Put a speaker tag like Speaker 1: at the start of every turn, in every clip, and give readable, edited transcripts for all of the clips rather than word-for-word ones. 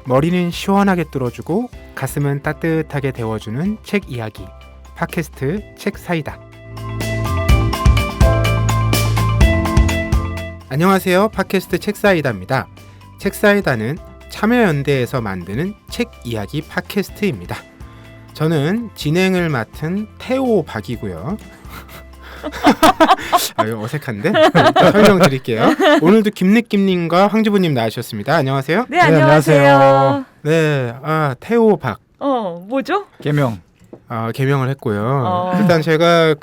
Speaker 1: 머리는 시원하게 뚫어주고 가슴은 따뜻하게 데워주는 책 이야기 팟캐스트 책사이다. 안녕하세요. 팟캐스트 책사이다입니다. 책사이다는 참여연대에서 만드는 책 이야기 팟캐스트입니다. 저는 진행을 맡은 태호 박이고요. 이거 어색한데? 설명드릴게요. 오늘도 김느낌님과 황주부님 나와주셨습니다. 안녕하세요.
Speaker 2: 네, 안녕하세요.
Speaker 1: 네, 태호 박.
Speaker 2: 뭐죠?
Speaker 3: 개명.
Speaker 1: 개명을 했고요. 일단 제가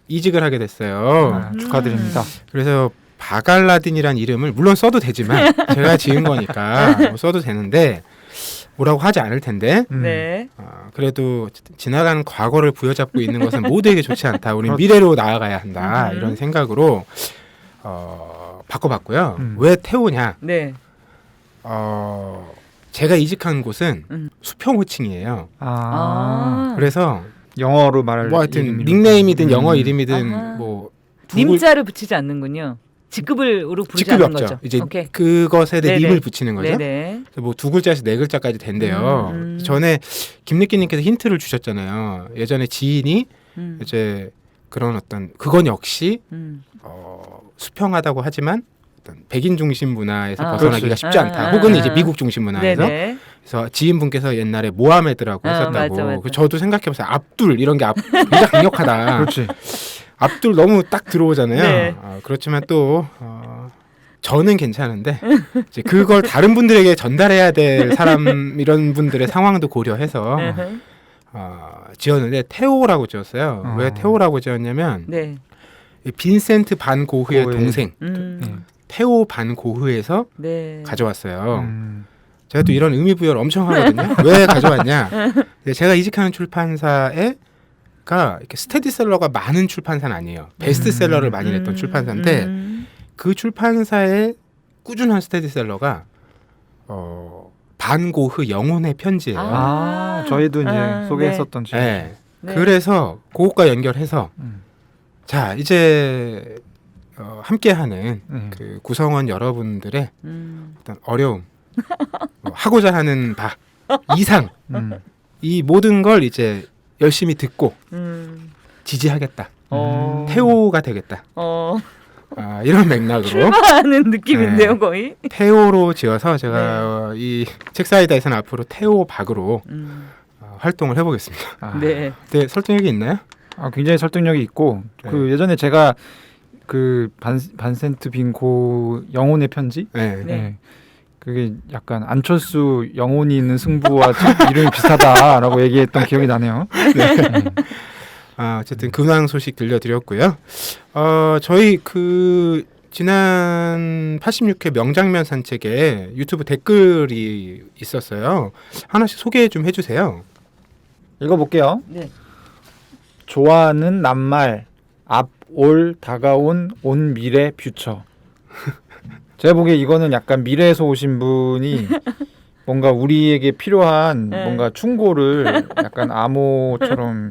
Speaker 1: 이직을 하게 됐어요.
Speaker 3: 축하드립니다.
Speaker 1: 그래서 바갈라딘이란 이름을 물론 써도 되지만 제가 지은 거니까 써도 되는데 뭐라고 하지 않을 텐데
Speaker 2: 네.
Speaker 1: 그래도 지나가는 과거를 부여잡고 있는 것은 모두에게 좋지 않다. 우리는 미래로 나아가야 한다. 이런 생각으로 바꿔봤고요. 왜 태호냐?
Speaker 2: 네.
Speaker 1: 제가 이직한 곳은 수평 호칭이에요. 그래서
Speaker 3: 영어로 말할
Speaker 1: 뭐 하여튼 닉네임이든 영어 이름이든 뭐
Speaker 2: 님자를 붙이지 않는군요. 직급으로 부르지
Speaker 1: 직급이
Speaker 2: 않는
Speaker 1: 없죠.
Speaker 2: 거죠.
Speaker 1: 이제
Speaker 2: 오케이.
Speaker 1: 그것에 대해
Speaker 2: 네네.
Speaker 1: 님을 붙이는 거죠.
Speaker 2: 네네.
Speaker 1: 뭐 2글자에서 4글자까지 된대요. 전에 김느끼님께서 힌트를 주셨잖아요. 예전에 지인이 이제 그런 어떤 그건 역시 수평하다고 하지만 어떤 백인 중심 문화에서 벗어나기가 쉽지 않다. 혹은 이제 미국 중심 문화에서.
Speaker 2: 네네.
Speaker 1: 그래서 지인분께서 옛날에 모하메드라고 했었다고.
Speaker 2: 맞아.
Speaker 1: 저도 생각해봤어요. 압둘 이런 게 굉장히 강력하다.
Speaker 3: 그렇지.
Speaker 1: 압둘 너무 딱 들어오잖아요.
Speaker 2: 네.
Speaker 1: 그렇지만 또 저는 괜찮은데 이제 그걸 다른 분들에게 전달해야 될 사람 이런 분들의 상황도 고려해서 지었는데 태호라고 지었어요. 왜 태호라고 지었냐면
Speaker 2: 네.
Speaker 1: 빈센트 반 고흐의
Speaker 3: 고흐의
Speaker 1: 동생 태호 반 고흐에서
Speaker 2: 네.
Speaker 1: 가져왔어요. 제가 또 이런 의미 부여를 엄청 하거든요. 왜 가져왔냐? 제가 이직하는 출판사에 이렇게 스테디셀러가 많은 출판사는 아니에요. 베스트셀러를 많이 냈던 출판사인데 그 출판사의 꾸준한 스테디셀러가 반 고흐 영혼의 편지예요.
Speaker 3: 저희도 이제 소개했었던 책.
Speaker 1: 네.
Speaker 2: 네.
Speaker 1: 그래서 그것과 연결해서 자 이제 함께하는 그 구성원 여러분들의 어떤 어려움, 하고자 하는 바 이상 이 모든 걸 이제 열심히 듣고 지지하겠다. 태호가 되겠다. 이런 맥락으로
Speaker 2: 출마하는 느낌인데요,
Speaker 1: 네.
Speaker 2: 거의.
Speaker 1: 태호로 지어서 제가 이 책사이다에서는 앞으로 태호 박으로 활동을 해보겠습니다.
Speaker 2: 네.
Speaker 1: 네, 설득력이 있나요?
Speaker 3: 굉장히 설득력이 있고 그 예전에 제가 그 반센트 빈고 영혼의 편지.
Speaker 1: 네.
Speaker 3: 그게 약간 안철수 영혼이 있는 승부와 이름이 비슷하다라고 얘기했던 기억이 나네요.
Speaker 1: 네. 어쨌든 근황 소식 들려드렸고요. 저희 지난 86회 명장면 산책에 유튜브 댓글이 있었어요. 하나씩 소개 좀 해주세요.
Speaker 3: 읽어볼게요.
Speaker 2: 네.
Speaker 3: 좋아하는 낱말 앞, 올, 다가온, 온 미래, 퓨처. 제가 보기에 이거는 약간 미래에서 오신 분이 뭔가 우리에게 필요한 뭔가 충고를 약간 암호처럼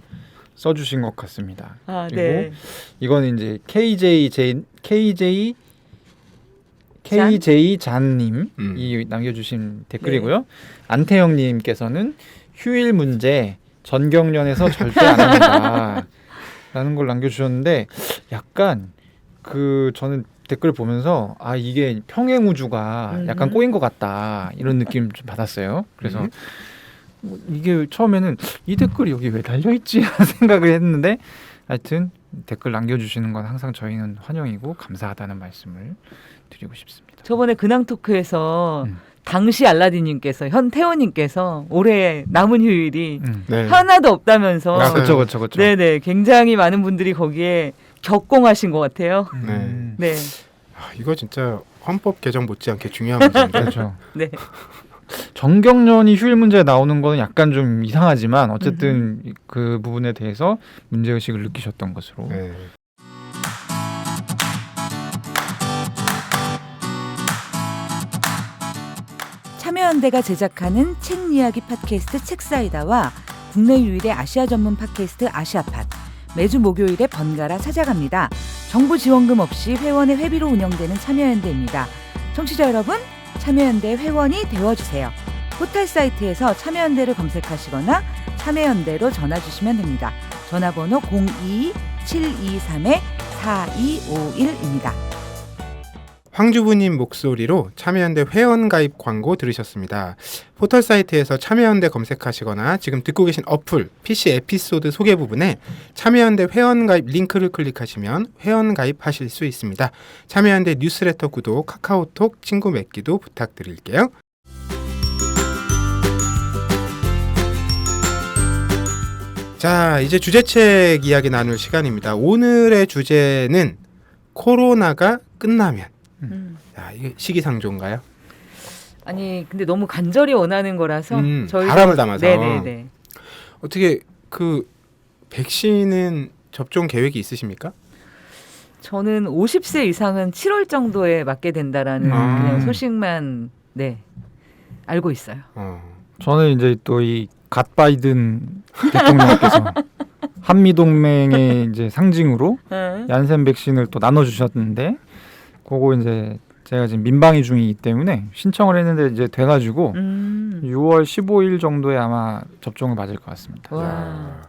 Speaker 3: 써주신 것 같습니다. 그리고
Speaker 2: 네.
Speaker 3: 이거는 이제 KJ 잔님이 남겨주신 댓글이고요. 안태영님께서는 휴일 문제 전경련에서 절대 안 합니다라는 걸 남겨주셨는데 약간 저는 댓글 보면서 이게 평행우주가 약간 꼬인 것 같다 이런 느낌 좀 받았어요. 그래서 이게 처음에는 이 댓글이 여기 왜 달려있지 하는 생각을 했는데 하여튼 댓글 남겨주시는 건 항상 저희는 환영이고 감사하다는 말씀을 드리고 싶습니다.
Speaker 2: 저번에 근황 토크에서 당시 알라딘님께서 현태호님께서 올해 남은 휴일이 하나도 없다면서
Speaker 3: 그렇죠.
Speaker 2: 네네 굉장히 많은 분들이 거기에 격공하신 것 같아요. 네.
Speaker 1: 이거 진짜 헌법 개정 못지않게 중요한 문제인데.
Speaker 3: 그렇죠.
Speaker 2: 네.
Speaker 3: 정경련이 휴일 문제에 나오는 거는 약간 좀 이상하지만 어쨌든 그 부분에 대해서 문제의식을 느끼셨던 것으로.
Speaker 1: 네.
Speaker 2: 참여연대가 제작하는 책 이야기 팟캐스트 책사이다와 국내 유일의 아시아 전문 팟캐스트 아시아팟 매주 목요일에 번갈아 찾아갑니다. 정부 지원금 없이 회원의 회비로 운영되는 참여연대입니다. 청취자 여러분, 참여연대 회원이 되어주세요. 포털 사이트에서 참여연대를 검색하시거나 참여연대로 전화 주시면 됩니다. 전화번호 02-723-4251입니다.
Speaker 1: 황주부님 목소리로 참여연대 회원가입 광고 들으셨습니다. 포털 사이트에서 참여연대 검색하시거나 지금 듣고 계신 어플 PC 에피소드 소개 부분에 참여연대 회원가입 링크를 클릭하시면 회원가입하실 수 있습니다. 참여연대 뉴스레터 구독, 카카오톡 친구 맺기도 부탁드릴게요. 자, 이제 주제책 이야기 나눌 시간입니다. 오늘의 주제는 코로나가 끝나면. 야, 이게 시기상조인가요?
Speaker 2: 아니 근데 너무 간절히 원하는 거라서 저희가
Speaker 1: 바람을 담아서.
Speaker 2: 네네네.
Speaker 1: 어떻게 그 백신은 접종 계획이 있으십니까?
Speaker 2: 저는 50세 이상은 7월 정도에 맞게 된다라는 그냥 소식만 알고 있어요.
Speaker 3: 저는 이제 또 이 갓 바이든 대통령께서 한미 동맹의 이제 상징으로 얀센 백신을 또 나눠 주셨는데 그거 이제 제가 지금 민방위 중이기 때문에 신청을 했는데 이제 돼가지고 6월 15일 정도에 아마 접종을 맞을 것 같습니다.
Speaker 2: 와.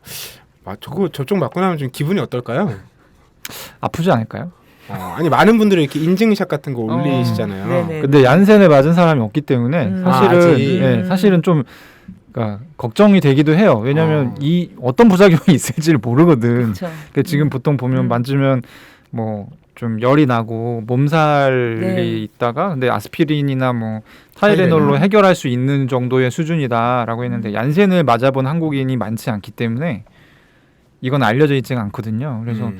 Speaker 1: 저거 접종 맞고 나면 좀 기분이 어떨까요?
Speaker 3: 아프지 않을까요?
Speaker 1: 아니 많은 분들이 이렇게 인증샷 같은 거 올리시잖아요.
Speaker 2: 네네.
Speaker 3: 근데 얀센을 맞은 사람이 없기 때문에 사실은
Speaker 1: 아직?
Speaker 3: 사실은 좀 그러니까 걱정이 되기도 해요. 왜냐하면 이 어떤 부작용이 있을지를 모르거든. 그러니까 지금 보통 보면 만지면 뭐 좀 열이 나고 몸살이 있다가 근데 아스피린이나 뭐 타이레놀로 해결할 수 있는 정도의 수준이다라고 했는데 얀센을 맞아본 한국인이 많지 않기 때문에 이건 알려져 있지가 않거든요. 그래서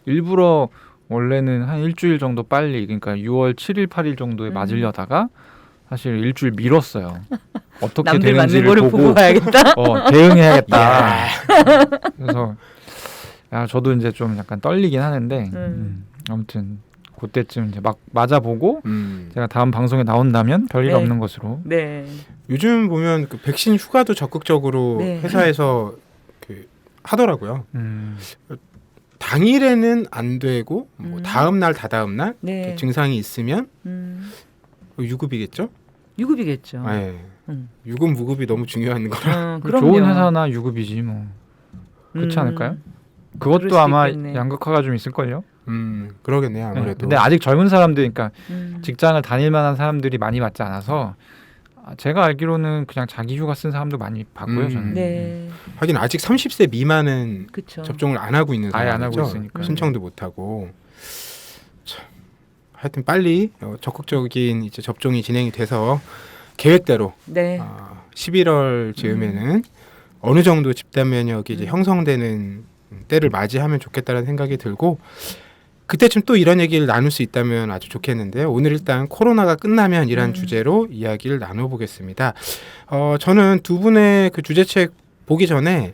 Speaker 3: 일부러 원래는 한 일주일 정도 빨리 그러니까 6월 7일 8일 정도에 맞으려다가 사실 일주일 미뤘어요. 어떻게
Speaker 2: 남들 맞는
Speaker 3: 되는지를
Speaker 2: 거를 보고 가야겠다.
Speaker 3: 대응해야겠다. 그래서 저도 이제 좀 약간 떨리긴 하는데 아무튼 그때쯤 이제 막 맞아보고 제가 다음 방송에 나온다면 별일 없는 것으로.
Speaker 2: 네.
Speaker 1: 요즘 보면 그 백신 휴가도 적극적으로 회사에서 그 하더라고요. 당일에는 안 되고 뭐 다음 날 다다음 날 증상이 있으면 유급이겠죠?
Speaker 2: 유급이겠죠.
Speaker 1: 네. 유급 무급이 너무 중요한 거라.
Speaker 3: 좋은 회사나 유급이지 뭐. 그렇지 않을까요? 그것도 아마
Speaker 2: 있겠네.
Speaker 3: 양극화가 좀 있을걸요.
Speaker 1: 그러겠네요 아무래도.
Speaker 3: 근데 아직 젊은 사람들, 그러니까 직장을 다닐 만한 사람들이 많이 맞지 않아서 제가 알기로는 그냥 자기 휴가 쓴 사람도 많이 봤고요. 저는.
Speaker 2: 네.
Speaker 1: 하긴 아직 30세 미만은
Speaker 2: 그쵸.
Speaker 1: 접종을 안 하고 있는
Speaker 3: 아예
Speaker 1: 상황이죠.
Speaker 3: 안 하고 있으니까.
Speaker 1: 신청도 못 하고. 참, 하여튼 빨리 적극적인 이제 접종이 진행이 돼서 계획대로 11월 즈음에는 어느 정도 집단 면역이 이제 형성되는 때를 맞이하면 좋겠다는 생각이 들고 그때쯤 또 이런 얘기를 나눌 수 있다면 아주 좋겠는데요. 오늘 일단 코로나가 끝나면 이란 주제로 이야기를 나눠보겠습니다. 저는 두 분의 그 주제책 보기 전에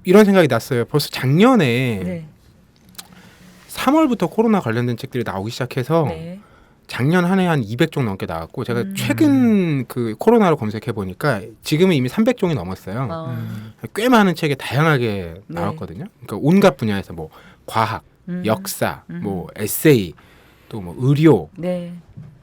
Speaker 1: 이런 생각이 났어요. 벌써 작년에 3월부터 코로나 관련된 책들이 나오기 시작해서 작년 한 해 한 200종 넘게 나왔고 제가 최근 그 코로나로 검색해 보니까 지금은 이미 300종이 넘었어요. 꽤 많은 책이 다양하게 나왔거든요. 그러니까 온갖 분야에서 뭐 과학, 역사, 뭐 에세이, 또 뭐 의료.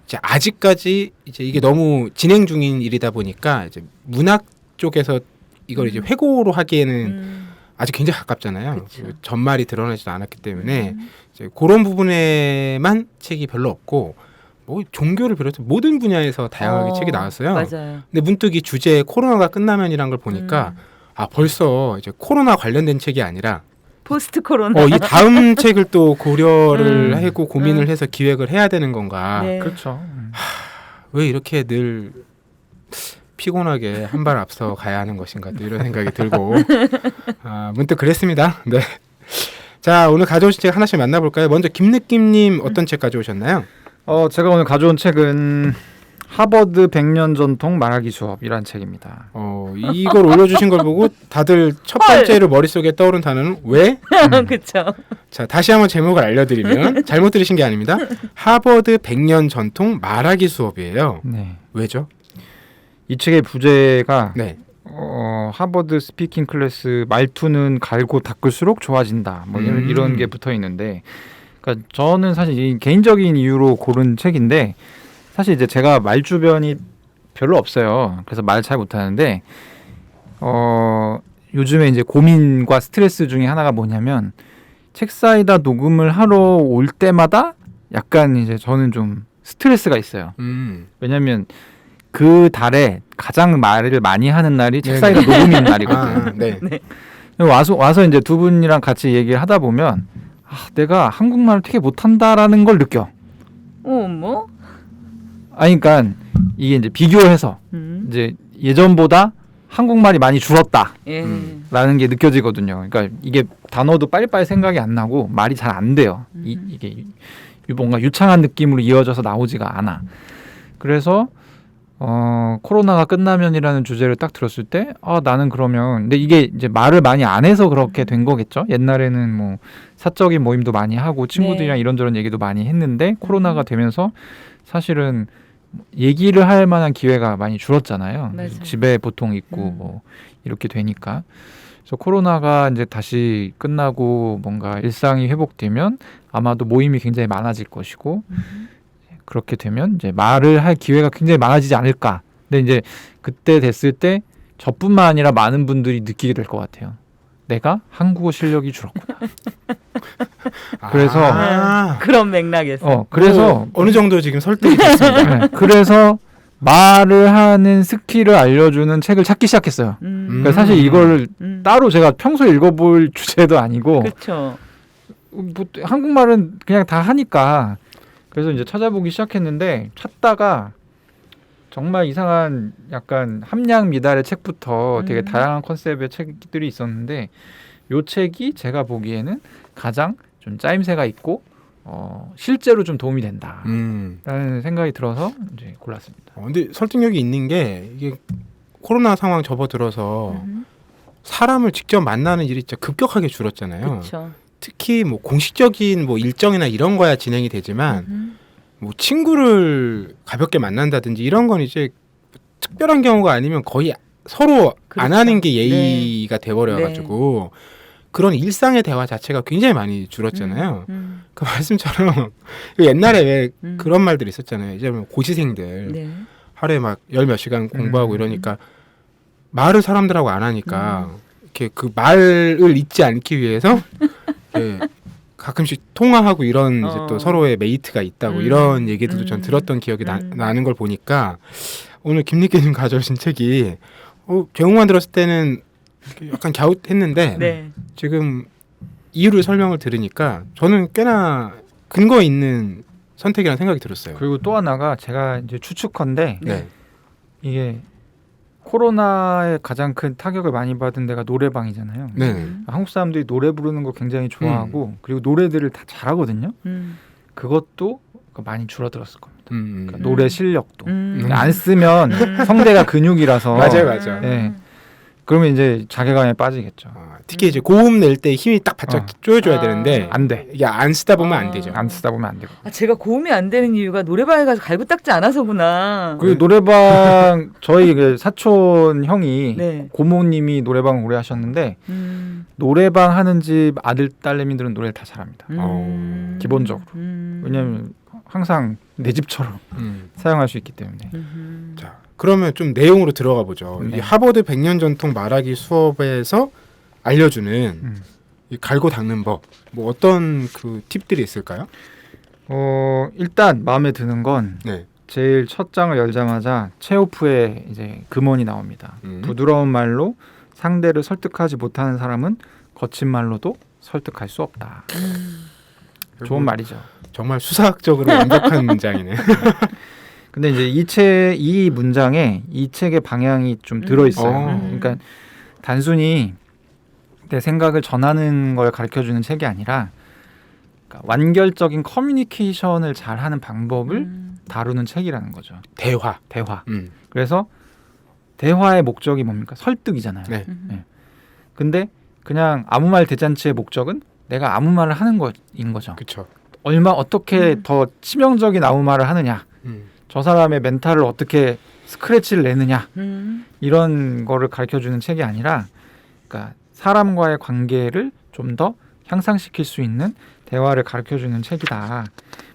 Speaker 1: 이제 아직까지 이제 이게 너무 진행 중인 일이다 보니까 이제 문학 쪽에서 이걸 이제 회고로 하기에는 아직 굉장히 가깝잖아요. 전말이 드러나지도 않았기 때문에 이제 그런 부분에만 책이 별로 없고 뭐 종교를 비롯해 모든 분야에서 다양하게 책이 나왔어요.
Speaker 2: 맞아요.
Speaker 1: 근데 문득 이 주제 코로나가 끝나면이란 걸 보니까 벌써 이제 코로나 관련된 책이 아니라
Speaker 2: 포스트 코로나.
Speaker 1: 이 다음 책을 또 고려를 하고 고민을 해서 기획을 해야 되는 건가?
Speaker 3: 그렇죠.
Speaker 1: 왜 이렇게 늘 피곤하게 한 발 앞서 가야 하는 것인가 또 이런 생각이 들고 문득 그랬습니다. 네. 자, 오늘 가져오신 책 하나씩 만나볼까요? 먼저 김느낌님 어떤 책 가져오셨나요?
Speaker 3: 제가 오늘 가져온 책은 하버드 100년 전통 말하기 수업이란 책입니다.
Speaker 1: 이걸 올려주신 걸 보고 다들 첫 번째로 머릿속에 떠오른 단어는 왜?
Speaker 2: 그렇죠.
Speaker 1: 자, 다시 한번 제목을 알려드리면 잘못 들으신 게 아닙니다. 하버드 100년 전통 말하기 수업이에요.
Speaker 3: 네.
Speaker 1: 왜죠?
Speaker 3: 이 책의 부제가
Speaker 1: 네.
Speaker 3: 하버드 스피킹 클래스 말투는 갈고 닦을수록 좋아진다. 뭐 이런 게 붙어 있는데, 그러니까 저는 사실 개인적인 이유로 고른 책인데, 사실 이제 제가 말 주변이 별로 없어요. 그래서 말 잘 못하는데 요즘에 이제 고민과 스트레스 중에 하나가 뭐냐면 책사이다 녹음을 하러 올 때마다 약간 이제 저는 좀 스트레스가 있어요. 왜냐하면 그 달에 가장 말을 많이 하는 날이 책사이다 녹음인 날이거든요.
Speaker 1: 네.
Speaker 2: 네.
Speaker 3: 와서 이제 두 분이랑 같이 얘기를 하다 보면 내가 한국말을 되게 못한다라는 걸 느껴.
Speaker 2: 뭐?
Speaker 3: 그러니까 이게 이제 비교해서 이제 예전보다 한국말이 많이 줄었다.
Speaker 2: 예.
Speaker 3: 라는 게 느껴지거든요. 그러니까 이게 단어도 빨리빨리 생각이 안 나고 말이 잘 안 돼요. 이게 뭔가 유창한 느낌으로 이어져서 나오지가 않아. 그래서 코로나가 끝나면이라는 주제를 딱 들었을 때 나는 그러면 근데 이게 이제 말을 많이 안 해서 그렇게 된 거겠죠. 옛날에는 뭐 사적인 모임도 많이 하고 친구들이랑
Speaker 2: 네.
Speaker 3: 이런저런 얘기도 많이 했는데 코로나가 되면서 사실은 얘기를 할 만한 기회가 많이 줄었잖아요.
Speaker 2: 맞아요.
Speaker 3: 집에 보통 있고 뭐 이렇게 되니까. 그래서 코로나가 이제 다시 끝나고 뭔가 일상이 회복되면 아마도 모임이 굉장히 많아질 것이고 그렇게 되면 이제 말을 할 기회가 굉장히 많아지지 않을까. 근데 이제 그때 됐을 때 저뿐만 아니라 많은 분들이 느끼게 될 것 같아요. 내가 한국어 실력이 줄었구나. 그래서
Speaker 2: 그런 맥락에서.
Speaker 3: 그래서
Speaker 1: 어느 정도 지금 설득이 됐습니다.
Speaker 3: 네, 그래서 말을 하는 스킬을 알려주는 책을 찾기 시작했어요. 그러니까 사실 이걸 따로 제가 평소에 읽어볼 주제도 아니고
Speaker 2: 그렇죠.
Speaker 3: 뭐 한국말은 그냥 다 하니까 그래서 이제 찾아보기 시작했는데 찾다가 정말 이상한 약간 함량 미달의 책부터 되게 다양한 컨셉의 책들이 있었는데 요 책이 제가 보기에는 가장 좀 짜임새가 있고 실제로 좀 도움이 된다라는 생각이 들어서 이제 골랐습니다.
Speaker 1: 근데 설득력이 있는 게 이게 코로나 상황 접어들어서 사람을 직접 만나는 일이 진짜 급격하게 줄었잖아요.
Speaker 2: 그렇죠.
Speaker 1: 특히 뭐 공식적인 뭐 일정이나 이런 거야 진행이 되지만 뭐 친구를 가볍게 만난다든지 이런 건 이제 특별한 경우가 아니면 거의 서로
Speaker 2: 그렇죠.
Speaker 1: 안 하는 게 예의가 돼버려가지고 그런 일상의 대화 자체가 굉장히 많이 줄었잖아요. 그 말씀처럼 옛날에 왜 그런 말들이 있었잖아요. 이제 뭐 고시생들
Speaker 2: 네.
Speaker 1: 하루에 막 열 몇 시간 공부하고 이러니까 말을 사람들하고 안 하니까 이렇게 그 말을 잊지 않기 위해서 이렇게 가끔씩 통화하고 이런 이제 또 서로의 메이트가 있다고 이런 얘기들도 전 들었던 기억이 나는 걸 보니까 오늘 김리께님 가져오신 책이 제목만 들었을 때는 약간 갸웃했는데
Speaker 2: 네.
Speaker 1: 지금 이유를 설명을 들으니까 저는 꽤나 근거 있는 선택이라는 생각이 들었어요.
Speaker 3: 그리고 또 하나가 제가 이제 추측컨대
Speaker 1: 네.
Speaker 3: 이게 코로나에 가장 큰 타격을 많이 받은 데가 노래방이잖아요.
Speaker 1: 네.
Speaker 3: 한국 사람들이 노래 부르는 거 굉장히 좋아하고 그리고 노래들을 다 잘하거든요. 그것도 많이 줄어들었을 겁니다. 그러니까 노래 실력도 안 쓰면 성대가 근육이라서
Speaker 1: 맞아요.
Speaker 3: 네. 그러면 이제 자괴감에 빠지겠죠.
Speaker 1: 특히 이제 고음 낼 때 힘이 딱 바짝 쪼여줘야 되는데
Speaker 3: 안 돼.
Speaker 1: 이게 안 쓰다 보면 안 되죠.
Speaker 3: 안 쓰다 보면 안 되고.
Speaker 2: 제가 고음이 안 되는 이유가 노래방에 가서 갈고 닦지 않아서구나.
Speaker 3: 그리고 노래방 저희 그 사촌 형이
Speaker 2: 네.
Speaker 3: 고모님이 노래방 오래 하셨는데 노래방 하는 집 아들 딸내미들은 노래를 다 잘합니다. 기본적으로. 왜냐하면 항상 내 집처럼 사용할 수 있기 때문에.
Speaker 1: 자, 그러면 좀 내용으로 들어가 보죠.
Speaker 3: 네.
Speaker 1: 이 하버드 100년 전통 말하기 수업에서 알려주는 이 갈고 닦는 법, 뭐 어떤 그 팁들이 있을까요?
Speaker 3: 일단 마음에 드는 건
Speaker 1: 네.
Speaker 3: 제일 첫 장을 열자마자 체오프의 이제 금언이 나옵니다. 부드러운 말로 상대를 설득하지 못하는 사람은 거친 말로도 설득할 수 없다. 좋은 말이죠.
Speaker 1: 정말 수사학적으로 완벽한 문장이네.
Speaker 3: 근데 이제 이 문장에 이 책의 방향이 좀 들어 있어요. 그러니까 단순히 내 생각을 전하는 걸 가르쳐 주는 책이 아니라 그러니까 완결적인 커뮤니케이션을 잘하는 방법을 다루는 책이라는 거죠.
Speaker 1: 대화.
Speaker 3: 그래서 대화의 목적이 뭡니까? 설득이잖아요.
Speaker 1: 네.
Speaker 3: 근데 그냥 아무 말 대잔치의 목적은 내가 아무 말을 하는 거인 거죠.
Speaker 1: 그렇죠.
Speaker 3: 어떻게 더 치명적인 아무 말을 하느냐. 저 사람의 멘탈을 어떻게 스크래치를 내느냐 이런 거를 가르쳐주는 책이 아니라 그러니까 사람과의 관계를 좀 더 향상시킬 수 있는 대화를 가르쳐주는 책이다.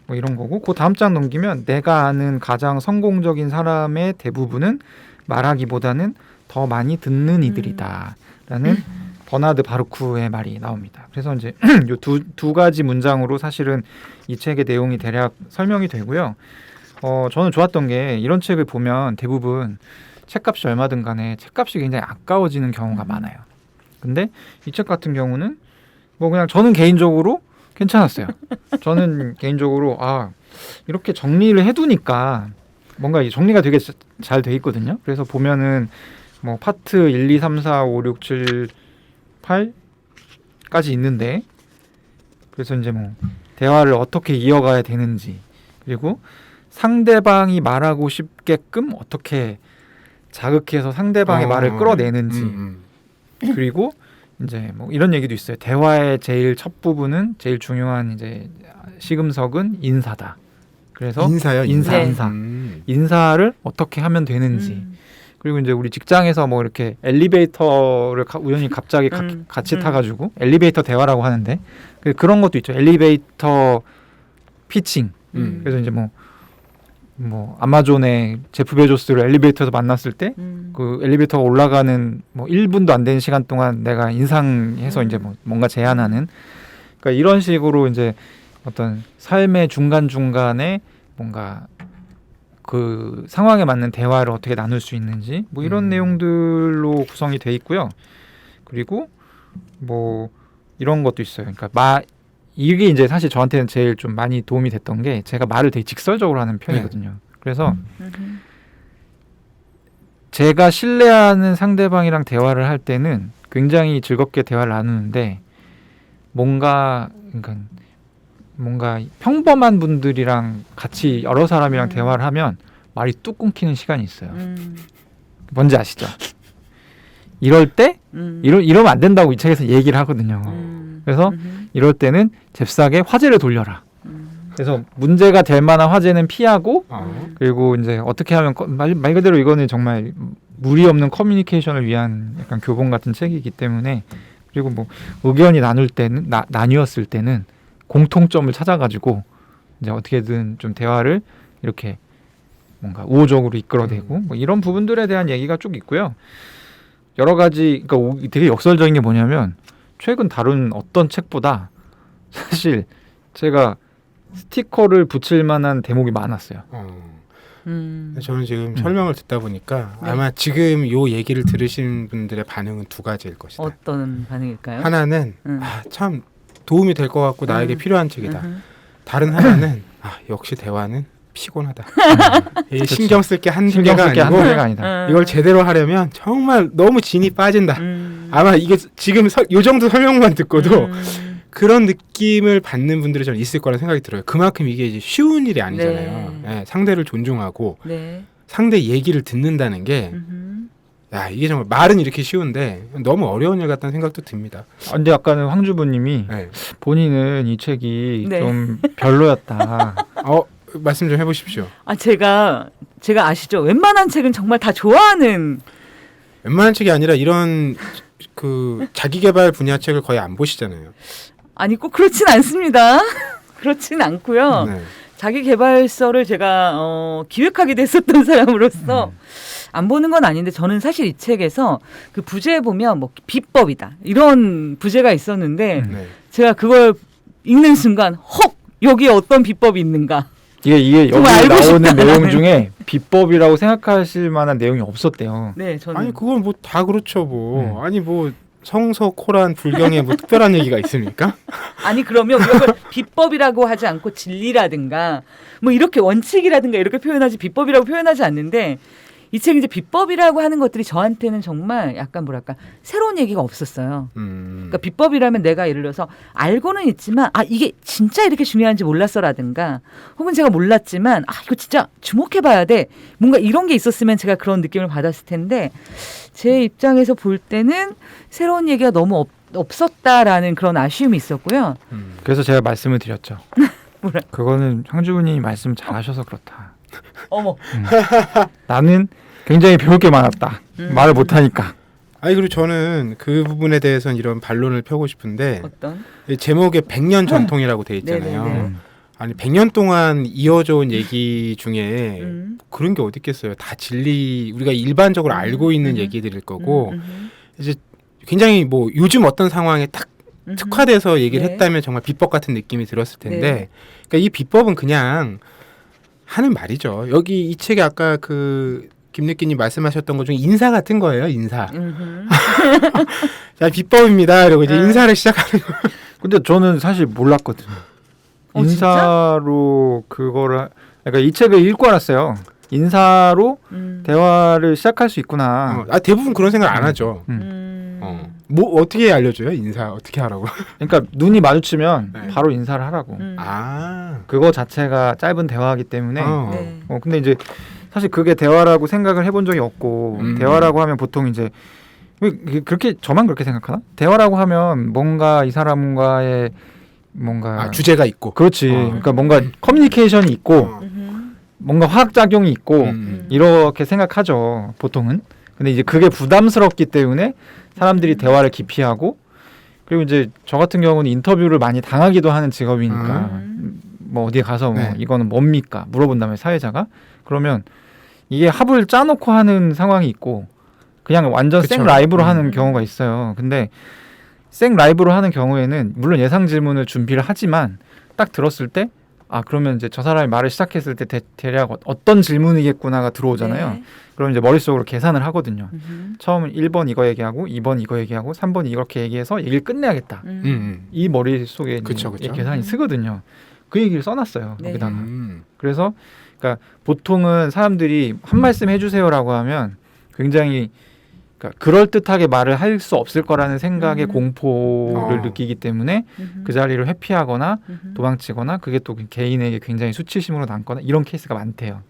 Speaker 3: 뭐 이런 거고 그 다음 장 넘기면 내가 아는 가장 성공적인 사람의 대부분은 말하기보다는 더 많이 듣는 이들이다라는 버나드 바루크의 말이 나옵니다. 그래서 이제 요 두 가지 문장으로 사실은 이 책의 내용이 대략 설명이 되고요. 저는 좋았던 게 이런 책을 보면 대부분 책값이 얼마든 간에 책값이 굉장히 아까워지는 경우가 많아요. 근데 이 책 같은 경우는 뭐 그냥 저는 개인적으로 괜찮았어요. 저는 개인적으로 이렇게 정리를 해두니까 뭔가 이 정리가 되게 잘 돼 있거든요. 그래서 보면은 뭐 파트 1, 2, 3, 4, 5, 6, 7, 8까지 있는데 그래서 이제 뭐 대화를 어떻게 이어가야 되는지 그리고 상대방이 말하고 싶게끔 어떻게 자극해서 상대방의 말을 끌어내는지 그리고 이제 뭐 이런 얘기도 있어요. 대화의 제일 첫 부분은 제일 중요한 이제 시금석은 인사다. 그래서
Speaker 1: 인사요?
Speaker 3: 인사.
Speaker 2: 네.
Speaker 3: 인사를 어떻게 하면 되는지. 그리고 이제 우리 직장에서 뭐 이렇게 엘리베이터를 우연히 갑자기 같이 타가지고 엘리베이터 대화라고 하는데 그런 것도 있죠. 엘리베이터 피칭. 그래서 이제 뭐 아마존의 제프 베조스를 엘리베이터에서 만났을 때 그 엘리베이터가 올라가는 뭐 1분도 안 되는 시간 동안 내가 인상해서 이제 뭐 뭔가 제안하는 그러니까 이런 식으로 이제 어떤 삶의 중간중간에 뭔가 그 상황에 맞는 대화를 어떻게 나눌 수 있는지 뭐 이런 내용들로 구성이 돼 있고요. 그리고 뭐 이런 것도 있어요. 그러니까 이게 이제 사실 저한테는 제일 좀 많이 도움이 됐던 게 제가 말을 되게 직설적으로 하는 편이거든요. 그래서 제가 신뢰하는 상대방이랑 대화를 할 때는 굉장히 즐겁게 대화를 나누는데 뭔가 평범한 분들이랑 같이 여러 사람이랑 대화를 하면 말이 뚝 끊기는 시간이 있어요. 뭔지 아시죠? 이럴 때 이러면 안 된다고 이 책에서 얘기를 하거든요. 그래서 이럴 때는 잽싸게 화제를 돌려라. 그래서 문제가 될 만한 화제는 피하고 그리고 이제 어떻게 하면 말 그대로 이거는 정말 무리 없는 커뮤니케이션을 위한 약간 교본 같은 책이기 때문에 그리고 뭐 의견이 나뉘었을 때는 공통점을 찾아가지고 이제 어떻게든 좀 대화를 이렇게 뭔가 우호적으로 이끌어내고 뭐 이런 부분들에 대한 얘기가 쭉 있고요. 여러 가지 그러니까 되게 역설적인 게 뭐냐면 최근 다룬 어떤 책보다 사실 제가 스티커를 붙일 만한 대목이 많았어요.
Speaker 1: 저는 지금 설명을 듣다 보니까 아마 지금 요 얘기를 들으신 분들의 반응은 두 가지일 것이다.
Speaker 2: 어떤 반응일까요?
Speaker 1: 하나는 참 도움이 될 것 같고 나에게 필요한 책이다. 다른 하나는 역시 대화는 피곤하다. 신경 쓸 게 한두 개가 아니고 이걸 제대로 하려면 정말 너무 진이 빠진다. 아마 이게 지금 요 정도 설명만 듣고도 그런 느낌을 받는 분들이 저는 있을 거라는 생각이 들어요. 그만큼 이게 이제 쉬운 일이 아니잖아요. 네, 상대를 존중하고 상대 얘기를 듣는다는 게 이게 정말 말은 이렇게 쉬운데 너무 어려운 일 같다는 생각도 듭니다.
Speaker 3: 근데 아까는 황주부님이 본인은 이 책이 좀 별로였다.
Speaker 1: 말씀 좀 해보십시오.
Speaker 2: 제가 아시죠? 웬만한 책은 정말 다 좋아하는.
Speaker 1: 웬만한 책이 아니라 이런 그 자기계발 분야 책을 거의 안 보시잖아요.
Speaker 2: 아니 꼭 그렇진 않습니다. 그렇진 않고요. 자기 개발서를 제가 기획하게 됐었던 사람으로서 안 보는 건 아닌데 저는 사실 이 책에서 그 부제에 보면 뭐 비법이다 이런 부제가 있었는데 제가 그걸 읽는 순간 헉 여기에 어떤 비법이 있는가.
Speaker 3: 이게 여기 나오는 내용 중에 비법이라고 생각하실 만한 내용이 없었대요.
Speaker 2: 네, 저는
Speaker 1: 아니 그건 뭐 다 그렇죠 뭐. 아니 뭐 성서, 코란, 불경에 뭐 특별한 얘기가 있습니까?
Speaker 2: 아니 그러면 이걸 비법이라고 하지 않고 진리라든가 뭐 이렇게 원칙이라든가 이렇게 표현하지 비법이라고 표현하지 않는데 이 책 이제 비법이라고 하는 것들이 저한테는 정말 약간 뭐랄까 새로운 얘기가 없었어요. 그러니까 비법이라면 내가 예를 들어서 알고는 있지만 이게 진짜 이렇게 중요한지 몰랐어라든가 혹은 제가 몰랐지만 이거 진짜 주목해봐야 돼. 뭔가 이런 게 있었으면 제가 그런 느낌을 받았을 텐데 제 입장에서 볼 때는 새로운 얘기가 너무 없었다라는 그런 아쉬움이 있었고요.
Speaker 3: 그래서 제가 말씀을 드렸죠.
Speaker 2: 뭐라?
Speaker 3: 그거는 황주부님이 말씀 잘하셔서 그렇다.
Speaker 2: 어머.
Speaker 3: 나는 굉장히 배울 게 많았다. 말을 못하니까.
Speaker 1: 그리고 저는 그 부분에 대해서는 이런 반론을 펴고 싶은데
Speaker 2: 어떤?
Speaker 1: 제목에 100년 전통이라고 돼 있잖아요. 아니 100년 동안 이어져 온 얘기 중에 그런 게 어디 있겠어요. 다 진리 우리가 일반적으로 알고 있는 얘기들일 거고 이제 굉장히 뭐 요즘 어떤 상황에 딱 특화돼서 얘기를
Speaker 2: 네.
Speaker 1: 했다면 정말 비법 같은 느낌이 들었을 텐데
Speaker 2: 네.
Speaker 1: 그러니까 이 비법은 그냥 하는 말이죠. 여기 이 책에 아까 그 김느끼님 말씀하셨던 것 중에 인사 같은 거예요. 인사. 자 비법입니다. 그리고 이제 인사를 시작하는 거.
Speaker 3: 근데 저는 사실 몰랐거든요. 인사로 그거를 그러니까 이 책을 읽고 알았어요. 인사로 대화를 시작할 수 있구나.
Speaker 1: 대부분 그런 생각 안 하죠. 뭐 어떻게 알려줘요? 인사 어떻게 하라고?
Speaker 3: 그러니까 눈이 마주치면
Speaker 1: 네.
Speaker 3: 바로 인사를 하라고.
Speaker 1: 아,
Speaker 3: 그거 자체가 짧은 대화이기 때문에.
Speaker 2: 네.
Speaker 3: 근데 이제 사실 그게 대화라고 생각을 해본 적이 없고 대화라고 하면 보통 이제 그렇게 저만 그렇게 생각하나? 대화라고 하면 뭔가 이 사람과의 뭔가
Speaker 1: 주제가 있고.
Speaker 3: 그렇지. 그러니까 뭔가 커뮤니케이션이 있고 뭔가 화학 작용이 있고 이렇게 생각하죠. 보통은. 근데 이제 그게 부담스럽기 때문에 사람들이 대화를 기피하고 그리고 이제 저 같은 경우는 인터뷰를 많이 당하기도 하는 직업이니까 뭐 어디 가서 뭐
Speaker 1: 네.
Speaker 3: 이거는 뭡니까 물어본 다음에 사회자가 그러면 이게 합을 짜놓고 하는 상황이 있고 그냥 완전
Speaker 1: 그쵸.
Speaker 3: 생 라이브로 하는 경우가 있어요. 근데 생 라이브로 하는 경우에는 물론 예상 질문을 준비를 하지만 딱 들었을 때 아 그러면 이제 저 사람이 말을 시작했을 때 대략 어떤 질문이겠구나가 들어오잖아요.
Speaker 2: 네.
Speaker 3: 그럼 이제 머릿속으로 계산을 하거든요. 처음은 1번 이거 얘기하고 2번 이거 얘기하고 3번 이렇게 얘기해서 얘기를 끝내야겠다. 이 머릿속에
Speaker 1: 그쵸.
Speaker 3: 이 계산이 쓰거든요. 그 얘기를 써놨어요.
Speaker 2: 네.
Speaker 3: 여기다가. 그래서 그러니까 보통은 사람들이 한 말씀 해주세요라고 하면 굉장히 그러니까 그럴듯하게 말을 할 수 없을 거라는 생각의 공포를 느끼기 때문에 그 자리를 회피하거나 도망치거나 그게 또 개인에게 굉장히 수치심으로 남거나 이런 케이스가 많대요.